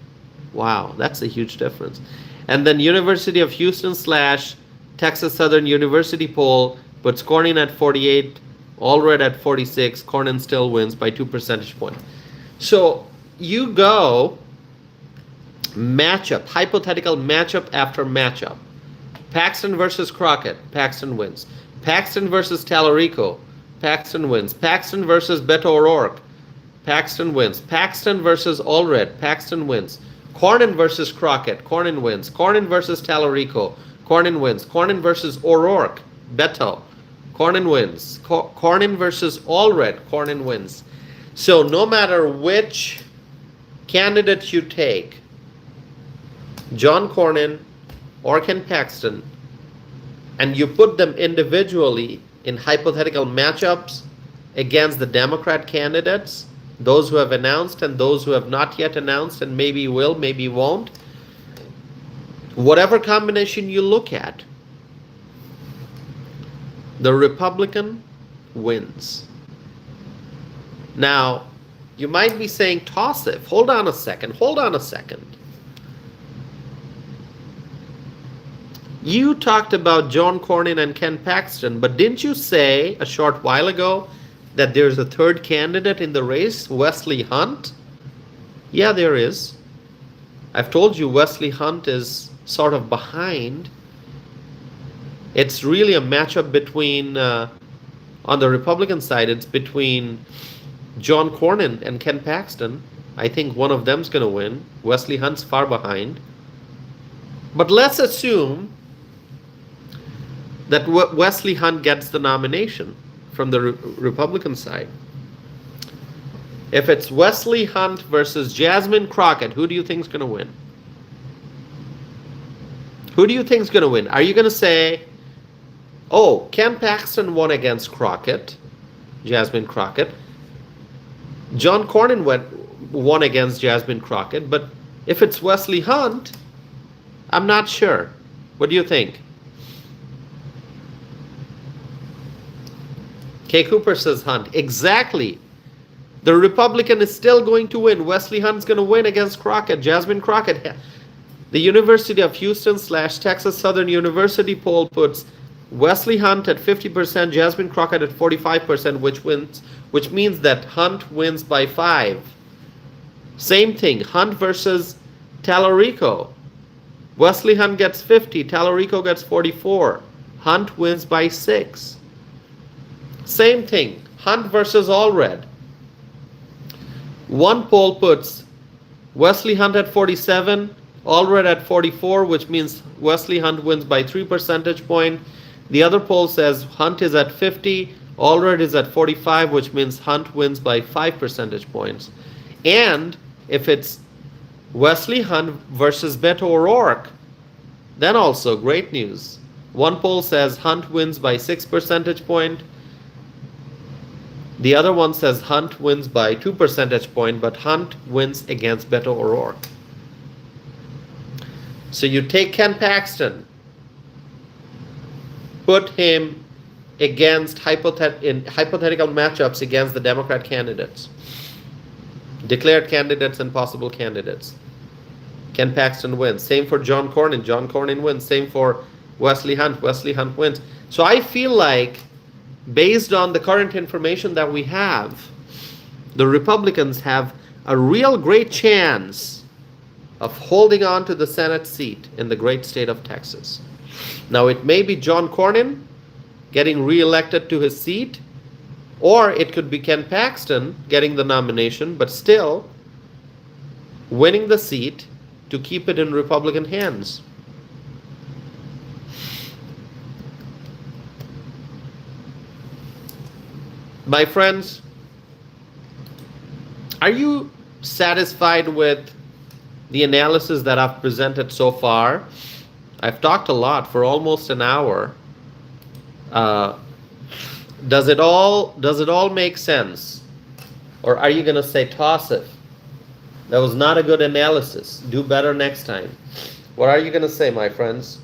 S1: Wow, that's a huge difference. And then University of Houston / Texas Southern University poll puts Cornyn at 48, Allred at 46. Cornyn still wins by 2 percentage points. So you go matchup, hypothetical matchup after matchup. Paxton versus Crockett, Paxton wins. Paxton versus Tallarico, Paxton wins. Paxton versus Beto O'Rourke, Paxton wins. Paxton versus Allred, Paxton wins. Cornyn versus Crockett, Cornyn wins. Cornyn versus Tallarico, Cornyn wins. Cornyn versus O'Rourke, Beto, Cornyn wins. Cornyn versus Allred, Cornyn wins. So no matter which candidate you take, John Cornyn or Ken Paxton, and you put them individually in hypothetical matchups against the Democrat candidates, those who have announced and those who have not yet announced and maybe will, maybe won't, whatever combination you look at, the Republican wins. Now, you might be saying, Tausif, hold on a second. You talked about John Cornyn and Ken Paxton, but didn't you say a short while ago that there's a third candidate in the race, Wesley Hunt? Yeah, there is. I've told you Wesley Hunt is sort of behind. It's really a matchup between, on the Republican side, it's between John Cornyn and Ken Paxton. I think one of them's going to win. Wesley Hunt's far behind. But let's assume that Wesley Hunt gets the nomination from the Republican side. If it's Wesley Hunt versus Jasmine Crockett, who do you think is going to win? Who do you think is going to win? Are you going to say, oh, Ken Paxton won against Crockett, Jasmine Crockett. John Cornyn won against Jasmine Crockett, but if it's Wesley Hunt, I'm not sure. What do you think? Kay Cooper says Hunt. Exactly. The Republican is still going to win. Wesley Hunt's going to win against Crockett. Jasmine Crockett. The University of Houston / Texas Southern University poll puts Wesley Hunt at 50%, Jasmine Crockett at 45%, which means that Hunt wins by 5. Same thing, Hunt versus Tallarico. Wesley Hunt gets 50, Tallarico gets 44. Hunt wins by 6. Same thing, Hunt versus Allred. One poll puts Wesley Hunt at 47, Allred at 44, which means Wesley Hunt wins by 3 percentage points. The other poll says Hunt is at 50, Allred is at 45, which means Hunt wins by 5 percentage points. And if it's Wesley Hunt versus Beto O'Rourke, then also great news. One poll says Hunt wins by 6 percentage points. The other one says Hunt wins by 2 percentage points, but Hunt wins against Beto O'Rourke. So you take Ken Paxton, put him against in hypothetical matchups against the Democrat candidates, declared candidates and possible candidates. Ken Paxton wins. Same for John Cornyn. John Cornyn wins. Same for Wesley Hunt. Wesley Hunt wins. So I feel like, based on the current information that we have, the Republicans have a real great chance of holding on to the Senate seat in the great state of Texas. Now, it may be John Cornyn getting reelected to his seat, Or it could be Ken Paxton getting the nomination, but still winning the seat to keep it in Republican hands. My friends, are you satisfied with the analysis that I've presented so far? I've talked a lot for almost an hour. Does it all make sense? Or are you going to say, toss it? That was not a good analysis. Do better next time. What are you going to say, my friends?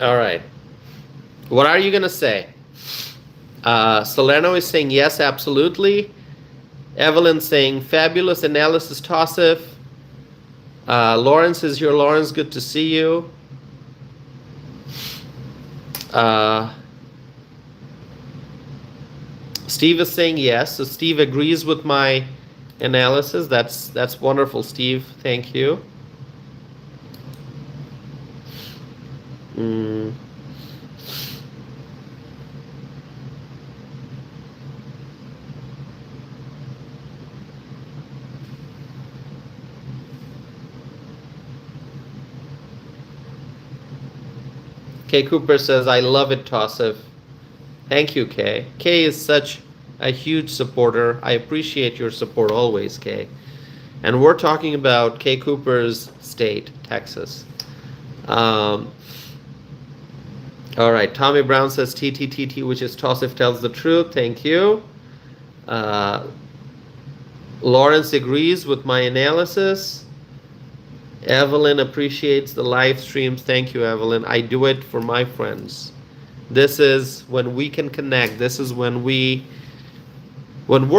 S1: All right. What are you going to say? Salerno is saying yes, absolutely. Evelyn saying fabulous analysis, Tossif. Lawrence is here. Lawrence, good to see you. Steve is saying yes. So Steve agrees with my analysis. That's wonderful, Steve. Thank you. Kay Cooper says, I love it, Tossif. Thank you, Kay. Kay is such a huge supporter. I appreciate your support always, Kay. And we're talking about Kay Cooper's state, Texas. All right, Tommy Brown says TTTT, which is Tossif tells the truth. Thank you. Lawrence agrees with my analysis. Evelyn appreciates the live streams. Thank you, Evelyn. I do it for my friends. This is when we can connect. This is when we're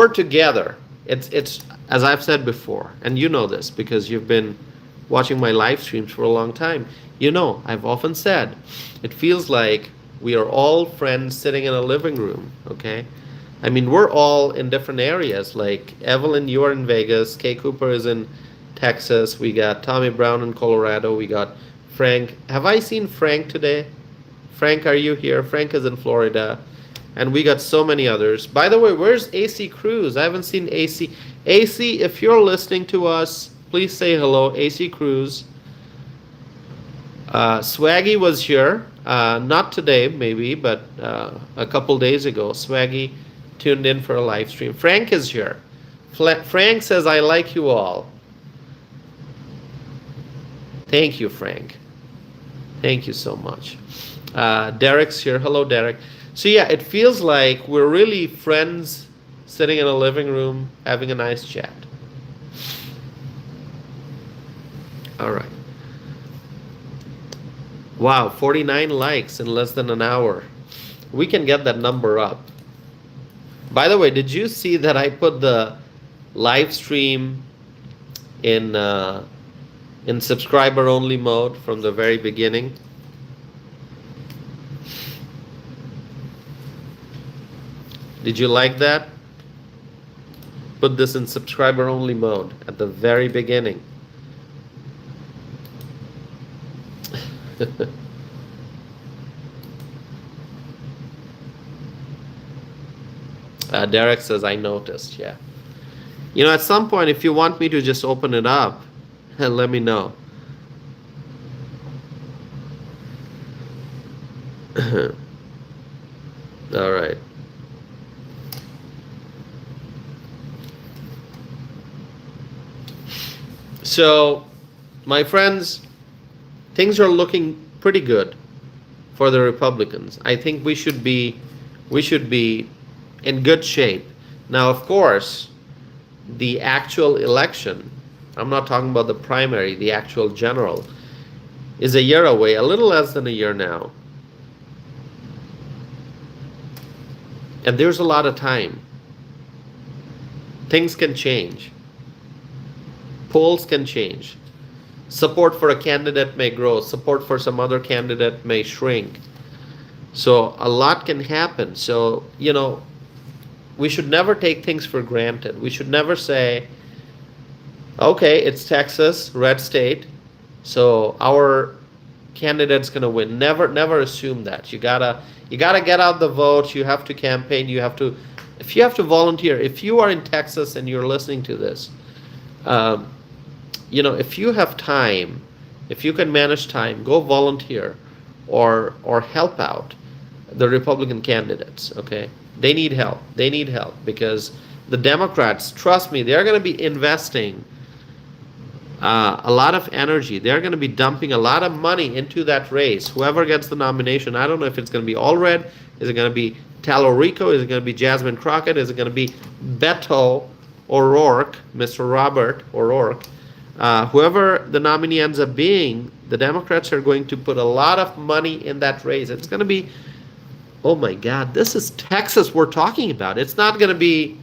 S1: together. It's as I've said before, and you know this because you've been watching my live streams for a long time. You know, I've often said, it feels like we are all friends sitting in a living room, okay? I mean, we're all in different areas. Like Evelyn, you are in Vegas. Kay Cooper is in Texas. We got Tommy Brown in Colorado. We got Frank. Have I seen Frank today? Frank, are you here? Frank is in Florida. And we got so many others. By the way, where's AC Cruz? I haven't seen AC. AC, if you're listening to us, please say hello. AC Cruz. Swaggy was here. Not today, maybe, but a couple days ago. Swaggy tuned in for a live stream. Frank is here. Frank says, I like you all. Thank you, Frank. Thank you so much. Derek's here. Hello, Derek. So yeah, it feels like we're really friends sitting in a living room having a nice chat. All right. Wow, 49 likes in less than an hour. We can get that number up. By the way, did you see that I put the live stream in subscriber only mode from the very beginning? Did you like that? Put this in subscriber only mode at the very beginning. Derek says, I noticed, yeah. You know, at some point, if you want me to just open it up, let me know. All right. So, my friends, things are looking pretty good for the Republicans. I think we should be in good shape. Now, of course, the actual election, I'm not talking about the primary, the actual general, is a year away, a little less than a year now. And there's a lot of time. Things can change. Polls can change. Support for a candidate may grow. Support for some other candidate may shrink. So a lot can happen. So, we should never take things for granted. We should never say, okay, it's Texas, red state, so our candidate's gonna win. Never assume that. You gotta get out the vote. You have to campaign. If you have to volunteer. If you are in Texas and you're listening to this, if you have time, if you can manage time, go volunteer, or help out the Republican candidates. Okay, they need help. They need help because the Democrats, trust me, they're going to be investing a lot of energy. They're going to be dumping a lot of money into that race. Whoever gets the nomination, I don't know if it's going to be Allred, is it going to be Talorico, is it going to be Jasmine Crockett, is it going to be Beto O'Rourke, Mr. Robert O'Rourke. Whoever the nominee ends up being, the Democrats are going to put a lot of money in that race. It's going to be, oh my God, this is Texas we're talking about. It's not going to be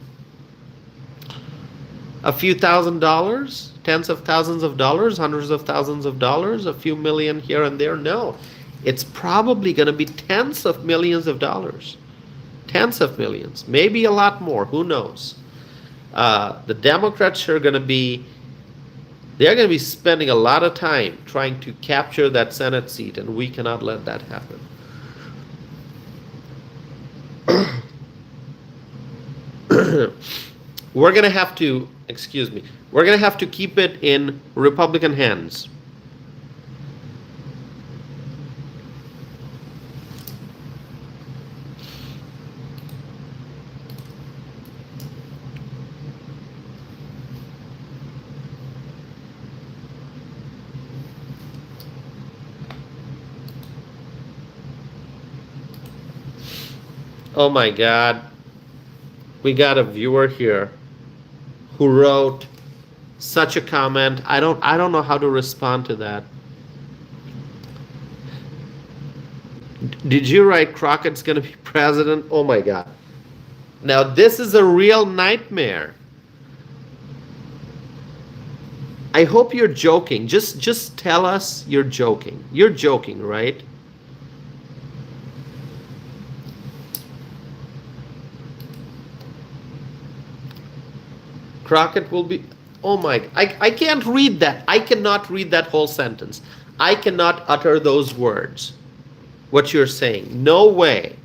S1: a few $1,000s, tens of thousands of dollars, hundreds of thousands of dollars, a few million here and there. No, it's probably going to be tens of millions of dollars, tens of millions, maybe a lot more. Who knows? The Democrats are going to be, they're going to be spending a lot of time trying to capture that Senate seat, and we cannot let that happen. We're going to have to, we're going to have to keep it in Republican hands. Oh my God. We got a viewer here who wrote such a comment. I don't know how to respond to that. Did you write Crockett's gonna be president? Oh my God. Now this is a real nightmare. I hope you're joking. Just tell us you're joking. You're joking, right? Crockett will be, oh my, I can't read that. I cannot read that whole sentence. I cannot utter those words. What you're saying. No way.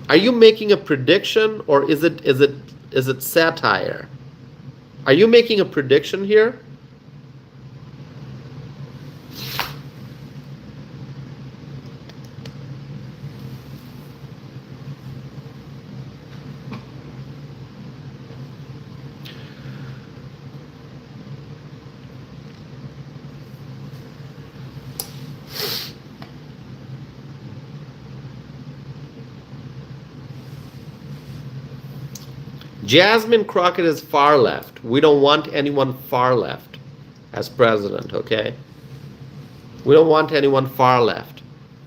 S1: Are you making a prediction, or is it satire? Are you making a prediction here? Jasmine Crockett is far left. We don't want anyone far left as president, okay? We don't want anyone far left.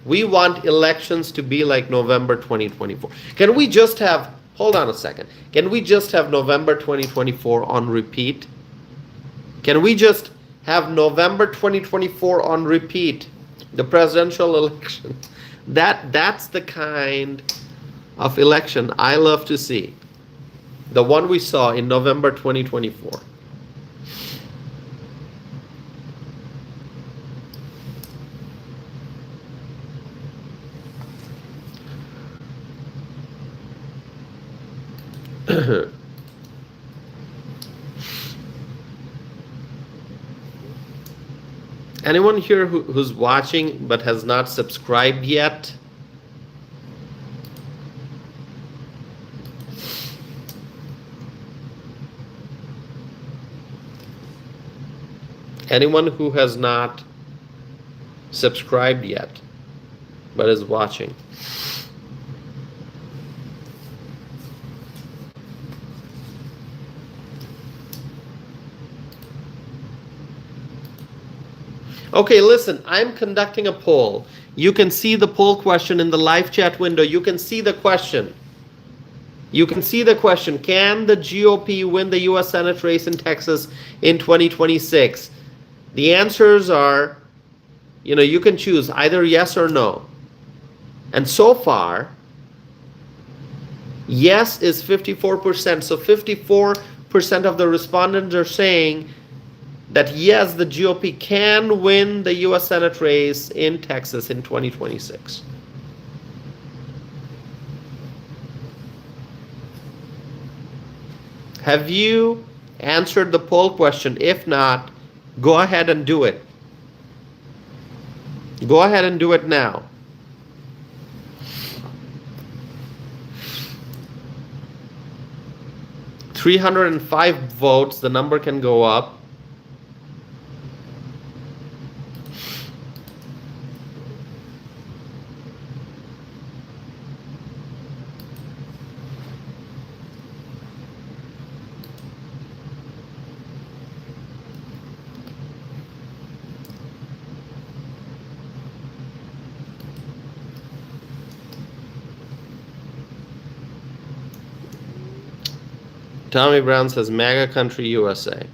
S1: We want elections to be like November 2024. Can we just have, hold on a second, can we just have November 2024 on repeat? Can we just have November 2024 on repeat, the presidential election? That's the kind of election I love to see. The one we saw in November 2024. Anyone here who's watching but has not subscribed yet? Anyone who has not subscribed yet but is watching? Okay, listen, I'm conducting a poll. You can see the poll question in the live chat window. You can see the question. You can see the question. Can the GOP win the U.S. Senate race in Texas in 2026? The answers are, you can choose either yes or no. And so far, yes is 54%. So 54% of the respondents are saying that yes, the GOP can win the U.S. Senate race in Texas in 2026. Have you answered the poll question? If not, go ahead and do it. Go ahead and do it now. $305 votes, the number can go up. Tommy Brown says MAGA country USA.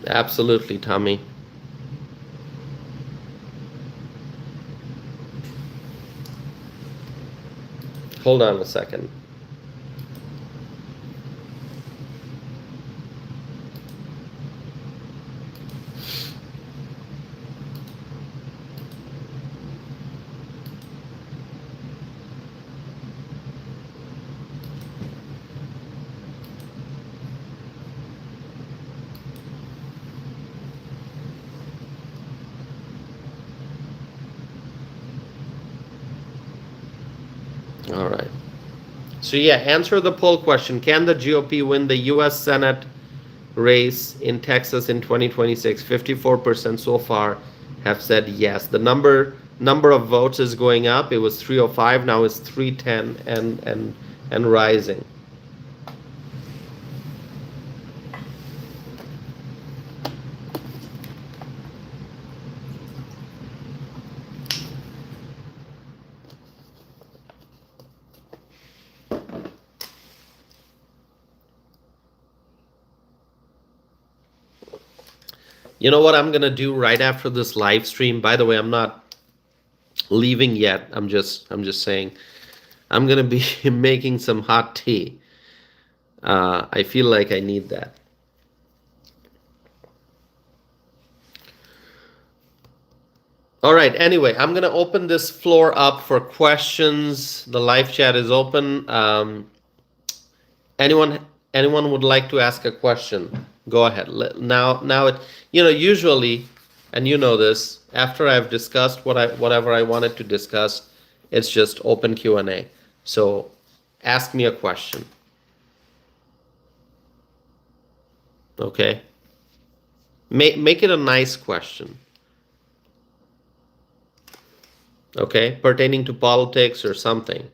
S1: Absolutely, Tommy. Hold on a second. All right. So yeah, answer the poll question. Can the GOP win the U.S. Senate race in Texas in 2026? 54% so far have said yes. The number of votes is going up. It was 305, now it's 310 and rising. You know what I'm going to do right after this live stream? By the way, I'm not leaving yet. I'm just saying I'm going to be making some hot tea. I feel like I need that. All right. Anyway, I'm going to open this floor up for questions. The live chat is open. Anyone would like to ask a question? Go ahead. Now it, usually, and you know this, after I've discussed whatever I wanted to discuss, it's just open Q&A. So ask me a question. Okay? Make it a nice question. Okay? Pertaining to politics or something.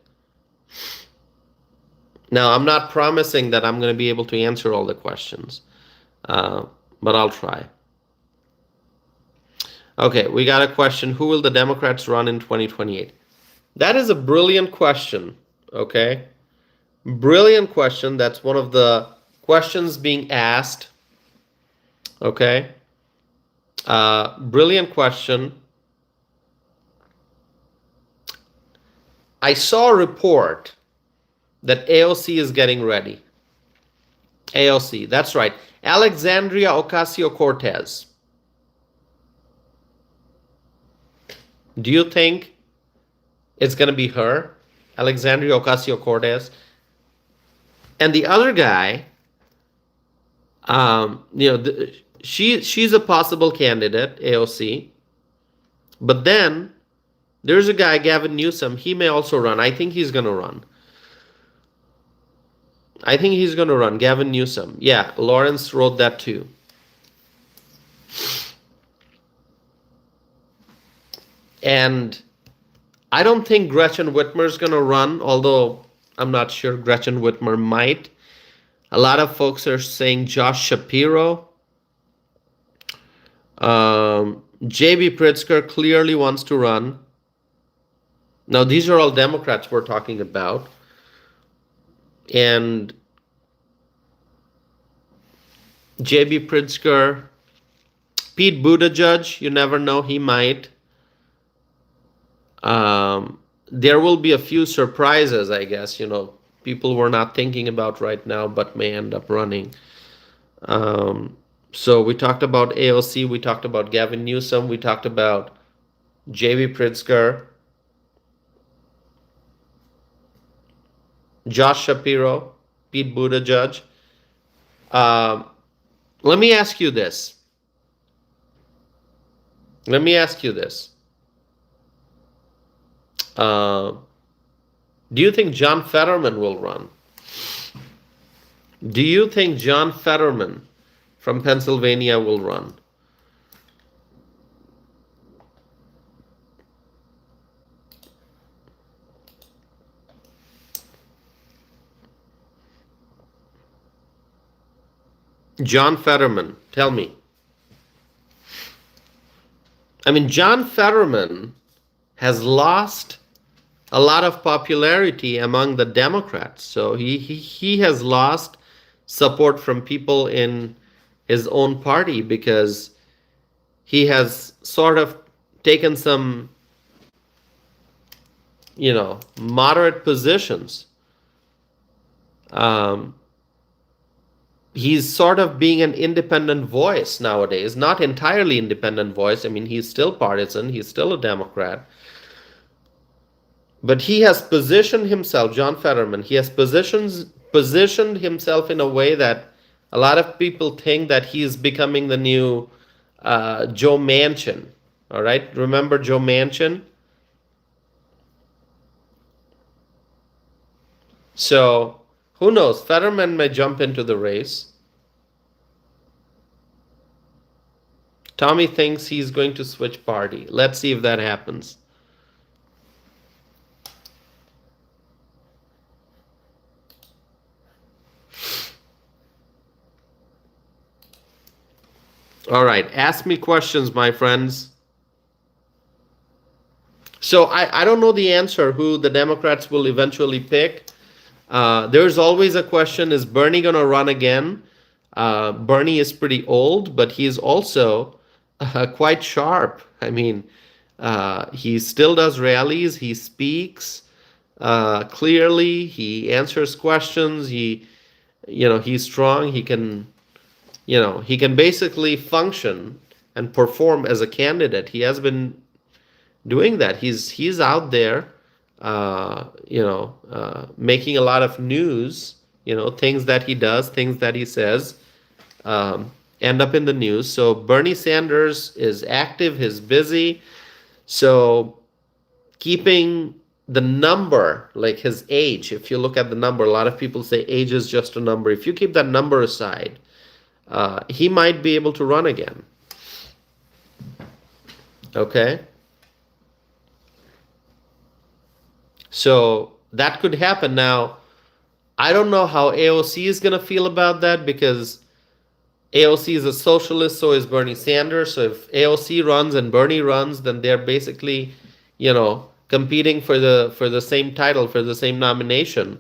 S1: Now, I'm not promising that I'm going to be able to answer all the questions, but I'll try. Okay, we got a question. Who will the Democrats run in 2028? That is a brilliant question, okay? Brilliant question. That's one of the questions being asked, okay? Brilliant question. I saw a report that AOC is getting ready. AOC, that's right. Alexandria Ocasio-Cortez. Do you think it's going to be her, Alexandria Ocasio-Cortez? And the other guy, she's a possible candidate, AOC. But then there's a guy, Gavin Newsom. He may also run. I think he's going to run. Gavin Newsom. Yeah, Lawrence wrote that too. And I don't think Gretchen Whitmer's going to run, although I'm not sure Gretchen Whitmer might. A lot of folks are saying Josh Shapiro. J.B. Pritzker clearly wants to run. Now, these are all Democrats we're talking about. And J.B. Pritzker, Pete Buttigieg, you never know, he might. There will be a few surprises, I guess, people we're not thinking about right now, but may end up running. So we talked about AOC, we talked about Gavin Newsom, we talked about J.B. Pritzker, Josh Shapiro, Pete Buttigieg. Let me ask you this. Do you think John Fetterman will run? Do you think John Fetterman from Pennsylvania will run? John Fetterman, tell me. I mean, John Fetterman has lost a lot of popularity among the Democrats. So he has lost support from people in his own party because he has sort of taken some, moderate positions. He's sort of being an independent voice nowadays, not entirely independent voice. I mean, he's still partisan, he's still a Democrat. But he has positioned himself, John Fetterman, he has positioned himself in a way that a lot of people think that he's becoming the new Joe Manchin. All right, remember Joe Manchin? So who knows? Fetterman may jump into the race. Tommy thinks he's going to switch party. Let's see if that happens. All right, ask me questions, my friends. So I don't know the answer who the Democrats will eventually pick. There's always a question, is Bernie going to run again? Bernie is pretty old, but he's also quite sharp. I mean, he still does rallies, he speaks clearly, he answers questions, he's strong, he can basically function and perform as a candidate. He has been doing that. He's out there, making a lot of news. Things that he does, things that he says, end up in the news. So Bernie Sanders is active, he's busy. So keeping the number, like his age, if you look at the number, a lot of people say age is just a number. If you keep that number aside, he might be able to run again. Okay? So that could happen. Now, I don't know how AOC is going to feel about that, because AOC is a socialist, so is Bernie Sanders. So if AOC runs and Bernie runs, then they're basically, competing for the same title, for the same nomination.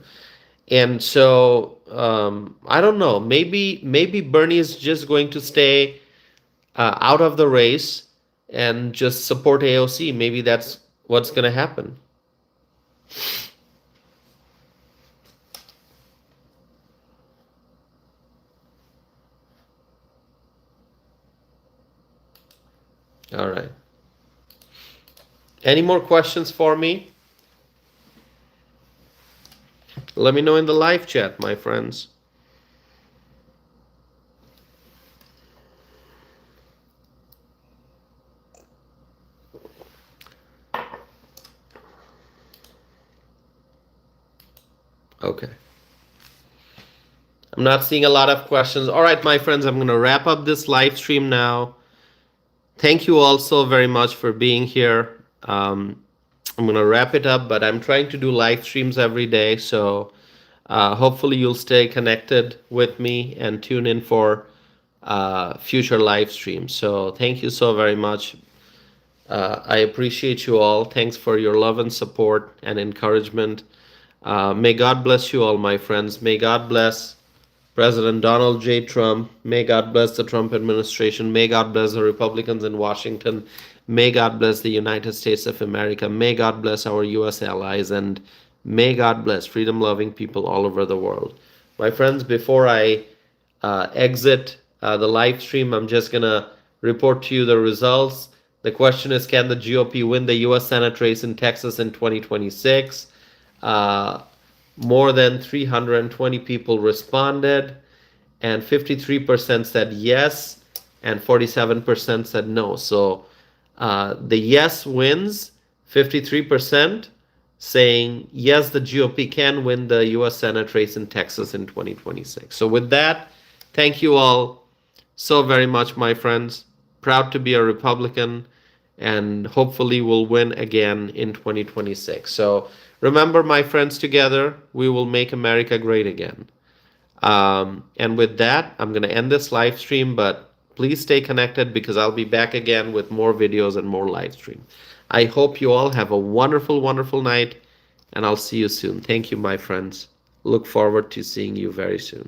S1: And so I don't know. Maybe Bernie is just going to stay out of the race and just support AOC. Maybe that's what's going to happen. All right. Any more questions for me? Let me know in the live chat, my friends. Okay. I'm not seeing a lot of questions. All right, my friends, I'm going to wrap up this live stream now. Thank you all so very much for being here. I'm going to wrap it up, but I'm trying to do live streams every day. So hopefully you'll stay connected with me and tune in for future live streams. So thank you so very much. I appreciate you all. Thanks for your love and support and encouragement. May God bless you all, my friends. May God bless President Donald J. Trump. May God bless the Trump administration. May God bless the Republicans in Washington. May God bless the United States of America. May God bless our U.S. allies. And may God bless freedom-loving people all over the world. My friends, before I exit the live stream, I'm just going to report to you the results. The question is, can the GOP win the U.S. Senate race in Texas in 2026? More than 320 people responded, and 53% said yes, and 47% said no. So the yes wins, 53% saying yes, the GOP can win the U.S. Senate race in Texas in 2026. So with that, thank you all so very much, my friends. Proud to be a Republican, and hopefully we'll win again in 2026. So remember, my friends, together we will make America great again. And with that, I'm going to end this live stream, but please stay connected because I'll be back again with more videos and more live stream. I hope you all have a wonderful, wonderful night, and I'll see you soon. Thank you, my friends. Look forward to seeing you very soon.